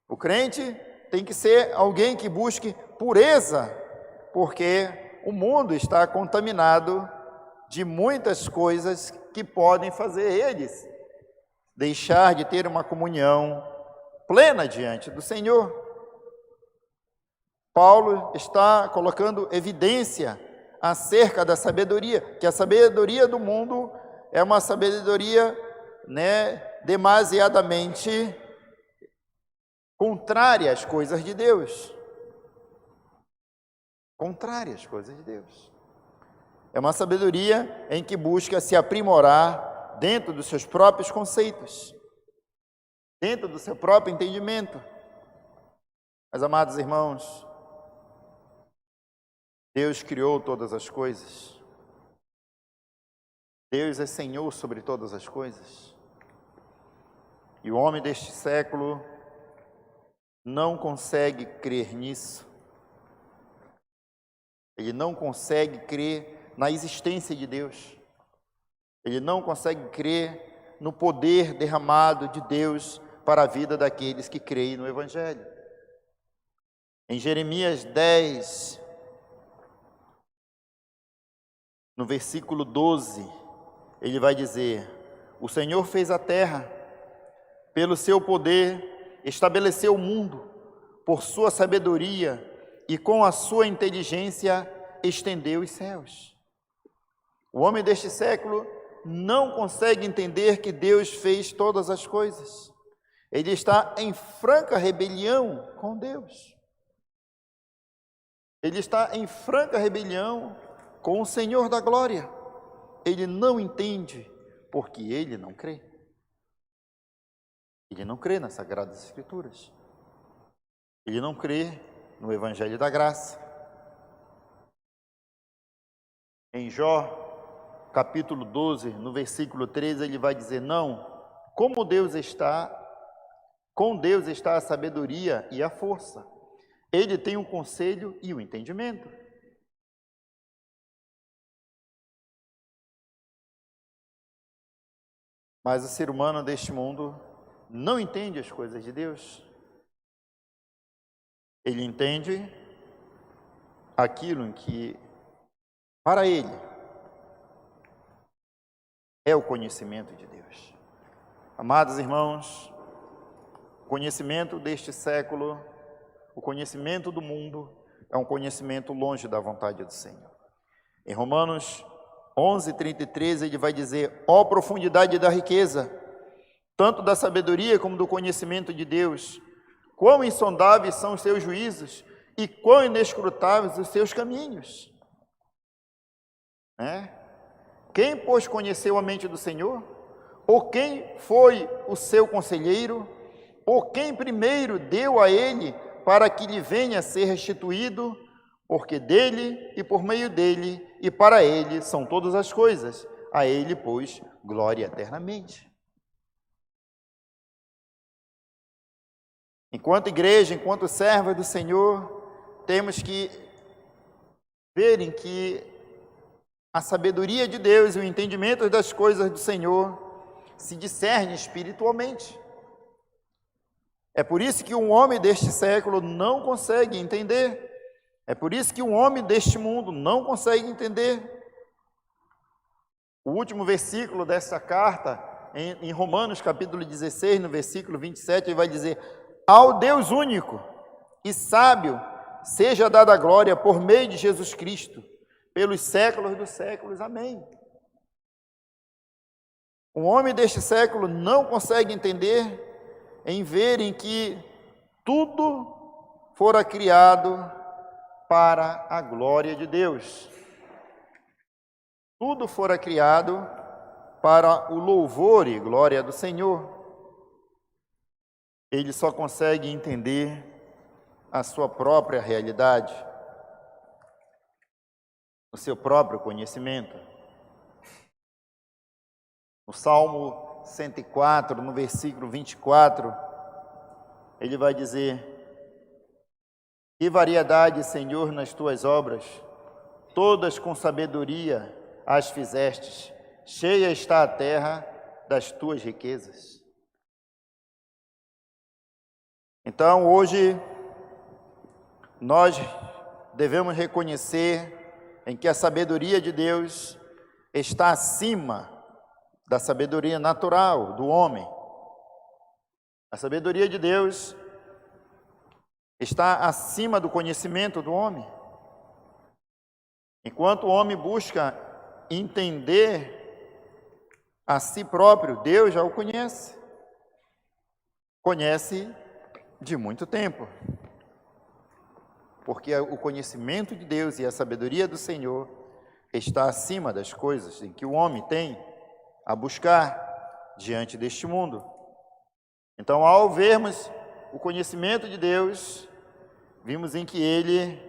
O crente tem que ser alguém que busque pureza, porque o mundo está contaminado de muitas coisas que podem fazer eles deixar de ter uma comunhão plena diante do Senhor. Paulo está colocando evidência acerca da sabedoria, que a sabedoria do mundo é uma sabedoria, demasiadamente contrária às coisas de Deus. Contrária às coisas de Deus. É uma sabedoria em que busca se aprimorar dentro dos seus próprios conceitos, dentro do seu próprio entendimento. Mas, amados irmãos, Deus criou todas as coisas. Deus é Senhor sobre todas as coisas. E o homem deste século não consegue crer nisso. Ele não consegue crer na existência de Deus. Ele não consegue crer no poder derramado de Deus para a vida daqueles que creem no Evangelho. Em Jeremias 10, no versículo 12, ele vai dizer: o Senhor fez a terra, pelo seu poder estabeleceu o mundo, por sua sabedoria e com a sua inteligência estendeu os céus. O homem deste século não consegue entender que Deus fez todas as coisas. Ele está em franca rebelião com Deus. Ele está em franca rebelião com o Senhor da glória. Ele não entende porque ele não crê. Ele não crê nas Sagradas Escrituras. Ele não crê no Evangelho da Graça. Em Jó, capítulo 12, no versículo 13, ele vai dizer: não, com Deus está a sabedoria e a força. Ele tem o conselho e o entendimento. Mas o ser humano deste mundo não entende as coisas de Deus. Ele entende aquilo em que, para ele, é o conhecimento de Deus. Amados irmãos, o conhecimento deste século, o conhecimento do mundo, é um conhecimento longe da vontade do Senhor. Em Romanos 11:33, ele vai dizer: ó profundidade da riqueza, tanto da sabedoria como do conhecimento de Deus, quão insondáveis são os seus juízos e quão inescrutáveis os seus caminhos. Quem, pois, conheceu a mente do Senhor? Ou quem foi o seu conselheiro? Ou quem primeiro deu a ele para que lhe venha a ser restituído? Porque dele e por meio dele e para ele são todas as coisas. A ele, pois, glória eternamente. Enquanto igreja, enquanto servos do Senhor, temos que verem que a sabedoria de Deus e o entendimento das coisas do Senhor se discerne espiritualmente. É por isso que um homem deste século não consegue entender. É por isso que um homem deste mundo não consegue entender. O último versículo desta carta, em Romanos capítulo 16, no versículo 27, ele vai dizer: ao Deus único e sábio seja dada a glória por meio de Jesus Cristo, pelos séculos dos séculos. Amém. Um homem deste século não consegue entender em verem que tudo fora criado para a glória de Deus. Tudo fora criado para o louvor e glória do Senhor. Ele só consegue entender a sua própria realidade, o seu próprio conhecimento. No Salmo 104, no versículo 24, ele vai dizer: que variedade, Senhor, nas tuas obras, todas com sabedoria as fizestes, cheia está a terra das tuas riquezas. Então, hoje, nós devemos reconhecer em que a sabedoria de Deus está acima da sabedoria natural do homem. A sabedoria de Deus está acima do conhecimento do homem. Enquanto o homem busca entender a si próprio, Deus já o conhece. Conhece de muito tempo. Porque o conhecimento de Deus e a sabedoria do Senhor está acima das coisas em que o homem tem a buscar diante deste mundo. Então, ao vermos o conhecimento de Deus, vimos em que Ele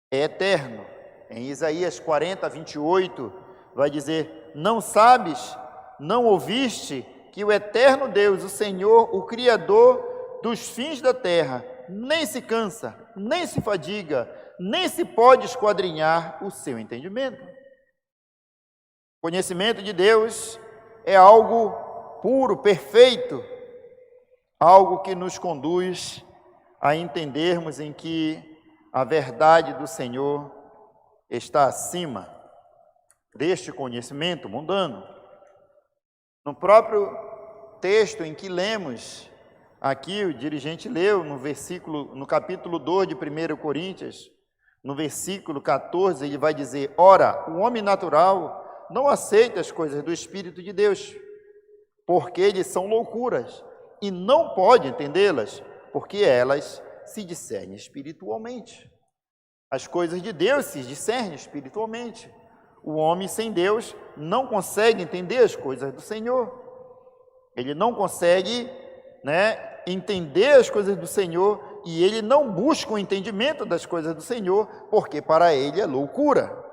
é eterno. Em Isaías 40, 28, vai dizer: não sabes, não ouviste, que o eterno Deus, o Senhor, o Criador dos fins da terra, nem se cansa, nem se fadiga, nem se pode esquadrinhar o seu entendimento. O conhecimento de Deus é algo puro, perfeito, algo que nos conduz a entendermos em que a verdade do Senhor está acima deste conhecimento mundano. No próprio texto em que lemos, aqui o dirigente leu no capítulo 2 de 1 Coríntios, no versículo 14, ele vai dizer: ora, o homem natural não aceita as coisas do Espírito de Deus, porque eles são loucuras, e não pode entendê-las, porque elas se discernem espiritualmente. As coisas de Deus se discernem espiritualmente. O homem sem Deus não consegue entender as coisas do Senhor. Ele não consegue, entender as coisas do Senhor, e ele não busca o entendimento das coisas do Senhor, porque para ele é loucura.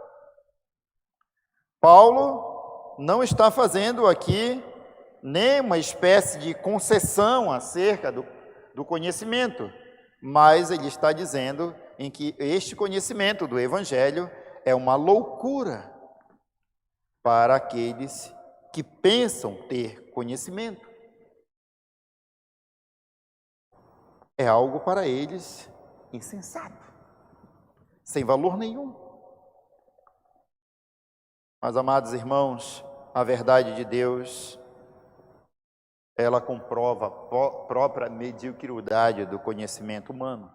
Paulo não está fazendo aqui nenhuma espécie de concessão acerca do conhecimento, mas ele está dizendo em que este conhecimento do Evangelho é uma loucura para aqueles que pensam ter conhecimento. É algo para eles insensato, sem valor nenhum. Mas, amados irmãos, a verdade de Deus, ela comprova a própria mediocridade do conhecimento humano.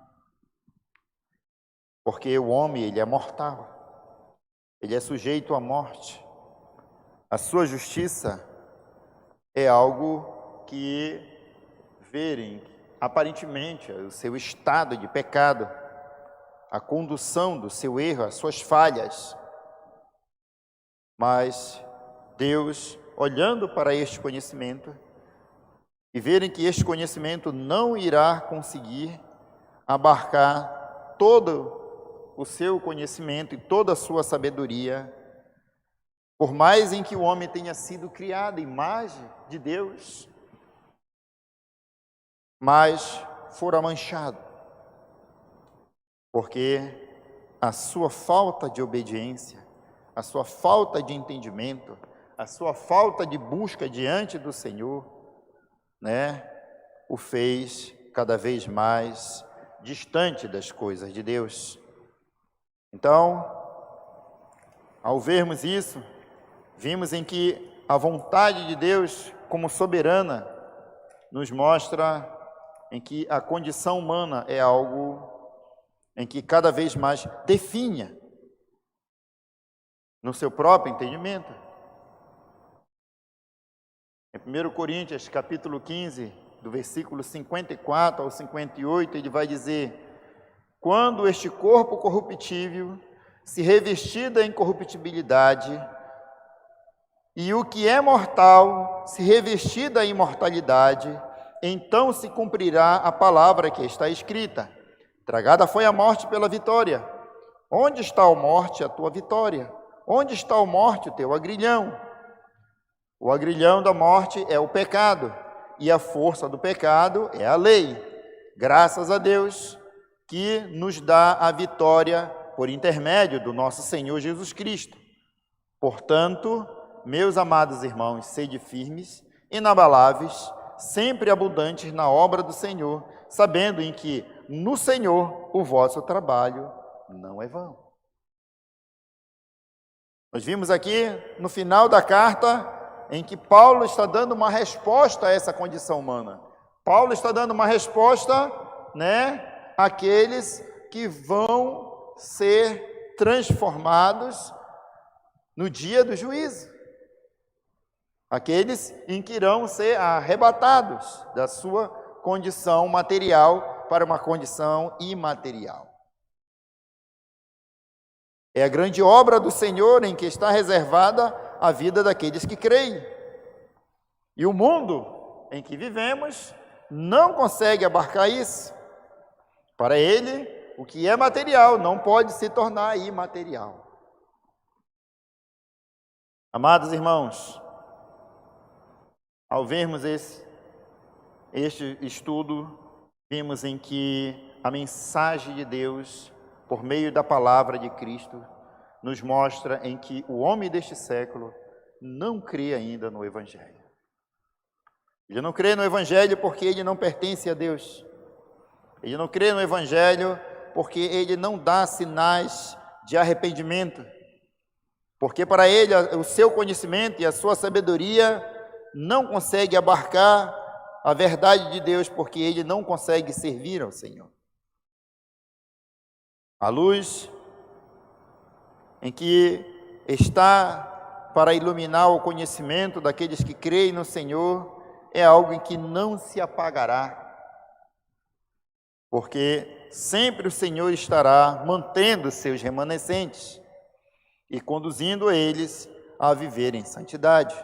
Porque o homem, ele é mortal, ele é sujeito à morte. A sua justiça é algo que verem aparentemente, o seu estado de pecado, a condução do seu erro, as suas falhas. Mas Deus, olhando para este conhecimento, e verem que este conhecimento não irá conseguir abarcar todo o seu conhecimento e toda a sua sabedoria, por mais em que o homem tenha sido criado à imagem de Deus, mas fora manchado, porque a sua falta de obediência, a sua falta de entendimento, a sua falta de busca diante do Senhor, o fez cada vez mais distante das coisas de Deus. Então, ao vermos isso, vimos em que a vontade de Deus, como soberana, nos mostra em que a condição humana é algo em que cada vez mais definha no seu próprio entendimento. Em 1 Coríntios, capítulo 15, do versículo 54 ao 58, ele vai dizer: quando este corpo corruptível se revestir da incorruptibilidade, e o que é mortal se revestir da imortalidade, então se cumprirá a palavra que está escrita: tragada foi a morte pela vitória. Onde está, a morte, a tua vitória? Onde está, a morte, o teu agrilhão? O agrilhão da morte é o pecado, e a força do pecado é a lei. Graças a Deus que nos dá a vitória por intermédio do nosso Senhor Jesus Cristo. Portanto, meus amados irmãos, sede firmes, inabaláveis, sempre abundantes na obra do Senhor, sabendo em que no Senhor o vosso trabalho não é vão. Nós vimos aqui no final da carta em que Paulo está dando uma resposta a essa condição humana. Paulo está dando uma resposta, àqueles que vão ser transformados no dia do juízo. Aqueles em que irão ser arrebatados da sua condição material para uma condição imaterial. É a grande obra do Senhor em que está reservada a vida daqueles que creem. E o mundo em que vivemos não consegue abarcar isso. Para ele, o que é material não pode se tornar imaterial. Amados irmãos, ao vermos este estudo, vimos em que a mensagem de Deus, por meio da palavra de Cristo, nos mostra em que o homem deste século não crê ainda no Evangelho. Ele não crê no Evangelho porque ele não pertence a Deus. Ele não crê no Evangelho porque ele não dá sinais de arrependimento. Porque para ele o seu conhecimento e a sua sabedoria não consegue abarcar a verdade de Deus, porque ele não consegue servir ao Senhor. A luz em que está para iluminar o conhecimento daqueles que creem no Senhor é algo em que não se apagará, porque sempre o Senhor estará mantendo seus remanescentes e conduzindo eles a viver em santidade.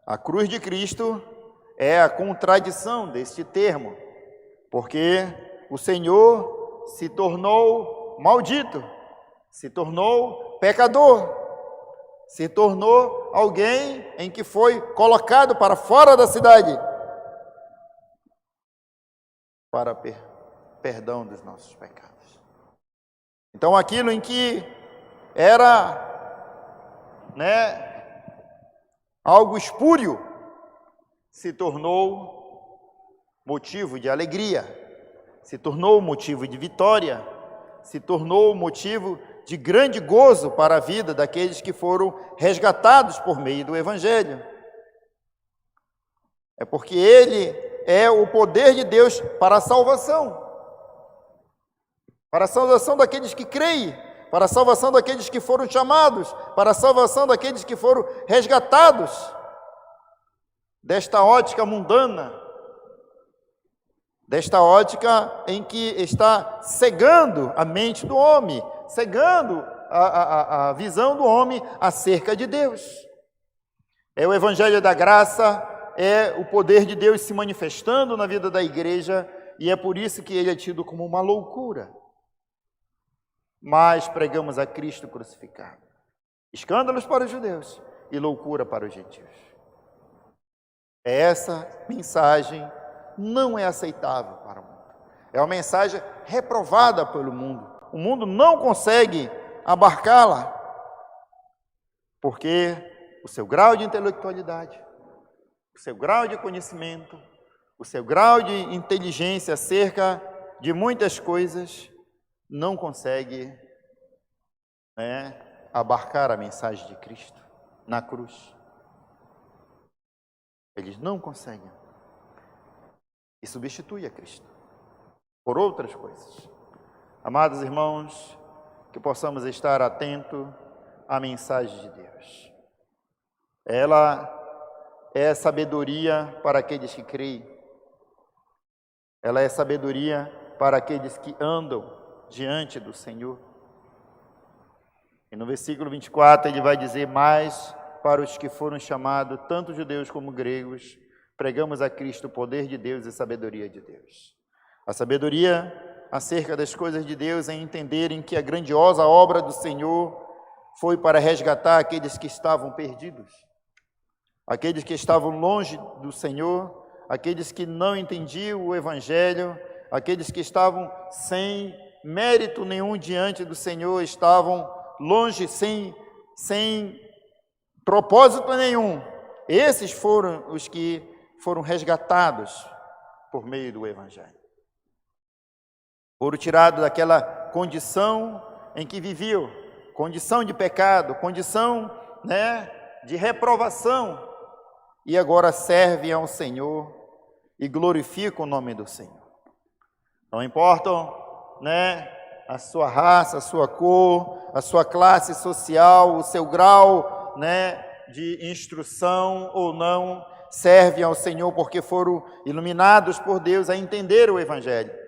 A cruz de Cristo é a contradição deste termo, porque o Senhor se tornou maldito, se tornou pecador, se tornou alguém em que foi colocado para fora da cidade, para perdão dos nossos pecados. Então, aquilo em que era, algo espúrio, se tornou motivo de alegria, se tornou motivo de vitória, se tornou motivo de grande gozo para a vida daqueles que foram resgatados por meio do Evangelho. É porque ele é o poder de Deus para a salvação daqueles que creem, para a salvação daqueles que foram chamados, para a salvação daqueles que foram resgatados desta ótica mundana, desta ótica em que está cegando a mente do homem, cegando a visão do homem acerca de Deus. É o Evangelho da Graça, é o poder de Deus se manifestando na vida da igreja, e é por isso que ele é tido como uma loucura. Mas pregamos a Cristo crucificado. Escândalos para os judeus e loucura para os gentios. Essa mensagem não é aceitável para o mundo. É uma mensagem reprovada pelo mundo. O mundo não consegue abarcá-la, porque o seu grau de intelectualidade, o seu grau de conhecimento, o seu grau de inteligência acerca de muitas coisas não consegue, abarcar a mensagem de Cristo na cruz. Eles não conseguem. E substitui a Cristo por outras coisas. Amados irmãos, que possamos estar atentos à mensagem de Deus. Ela é sabedoria para aqueles que creem. Ela é sabedoria para aqueles que andam diante do Senhor. E no versículo 24 ele vai dizer: mas para os que foram chamados, tanto judeus como gregos, pregamos a Cristo o poder de Deus e sabedoria de Deus. A sabedoria acerca das coisas de Deus é entenderem que a grandiosa obra do Senhor foi para resgatar aqueles que estavam perdidos, aqueles que estavam longe do Senhor, aqueles que não entendiam o Evangelho, aqueles que estavam sem mérito nenhum diante do Senhor, estavam longe, sem propósito nenhum. Esses foram os que foram resgatados por meio do Evangelho. Foram tirados daquela condição em que viviam, condição de pecado, condição, de reprovação, e agora servem ao Senhor e glorificam o nome do Senhor. Não importam, a sua raça, a sua cor, a sua classe social, o seu grau, de instrução ou não, servem ao Senhor porque foram iluminados por Deus a entender o Evangelho.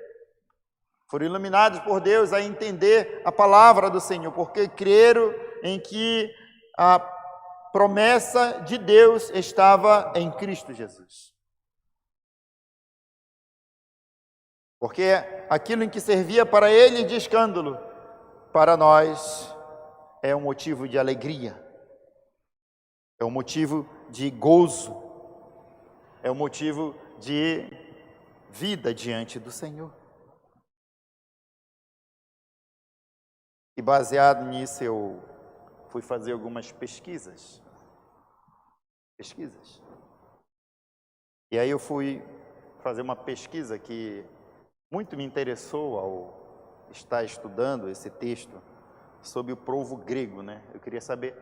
Foram iluminados por Deus a entender a palavra do Senhor, porque creram em que a promessa de Deus estava em Cristo Jesus. Porque aquilo em que servia para ele de escândalo, para nós é um motivo de alegria, é um motivo de gozo, é um motivo de vida diante do Senhor. E baseado nisso eu fui fazer algumas pesquisas. E aí eu fui fazer uma pesquisa que muito me interessou ao estar estudando esse texto sobre o povo grego, Eu queria saber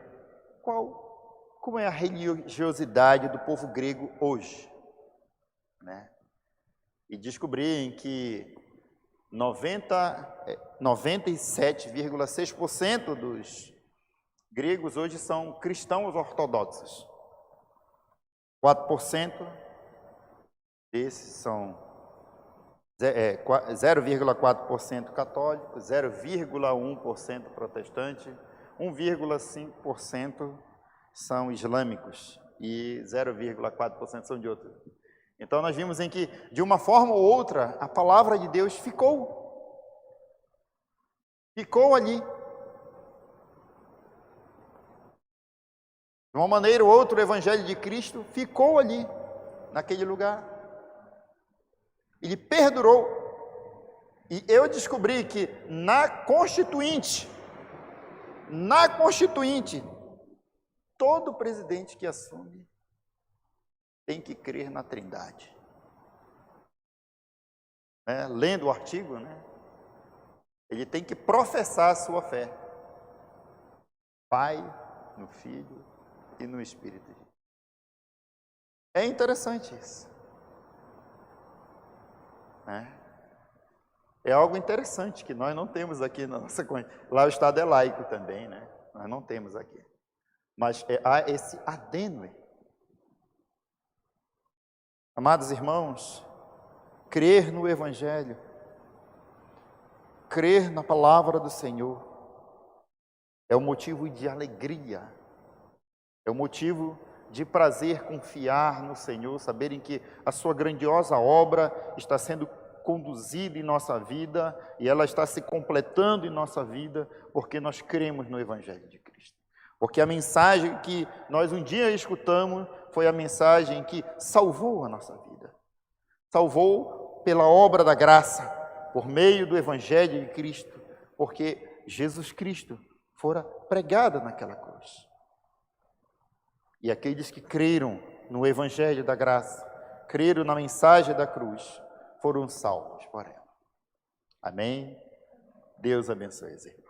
como é a religiosidade do povo grego hoje, E descobri em que 97,6% dos gregos hoje são cristãos ortodoxos. 4% desses são 0,4% católicos, 0,1% protestante, 1,5% são islâmicos e 0,4% são de outros. Então nós vimos em que, de uma forma ou outra, a palavra de Deus ficou ali. De uma maneira ou outra, o Evangelho de Cristo ficou ali, naquele lugar. Ele perdurou. E eu descobri que na Constituinte, todo presidente que assume tem que crer na Trindade. Lendo o artigo, ele tem que professar a sua fé. Pai, no Filho e no Espírito. É interessante isso. É algo interessante que nós não temos aqui na nossa comunidade. Lá o Estado é laico também, Nós não temos aqui. Mas há esse adeno. Amados irmãos, crer no Evangelho, crer na palavra do Senhor, é um motivo de alegria, é um motivo de prazer confiar no Senhor, saberem que a sua grandiosa obra está sendo conduzida em nossa vida e ela está se completando em nossa vida, porque nós cremos no Evangelho de Cristo. Porque a mensagem que nós um dia escutamos foi a mensagem que salvou a nossa vida. Salvou pela obra da graça, por meio do Evangelho de Cristo, porque Jesus Cristo fora pregado naquela cruz. E aqueles que creram no Evangelho da graça, creram na mensagem da cruz, foram salvos por ela. Amém? Deus abençoe, irmãos.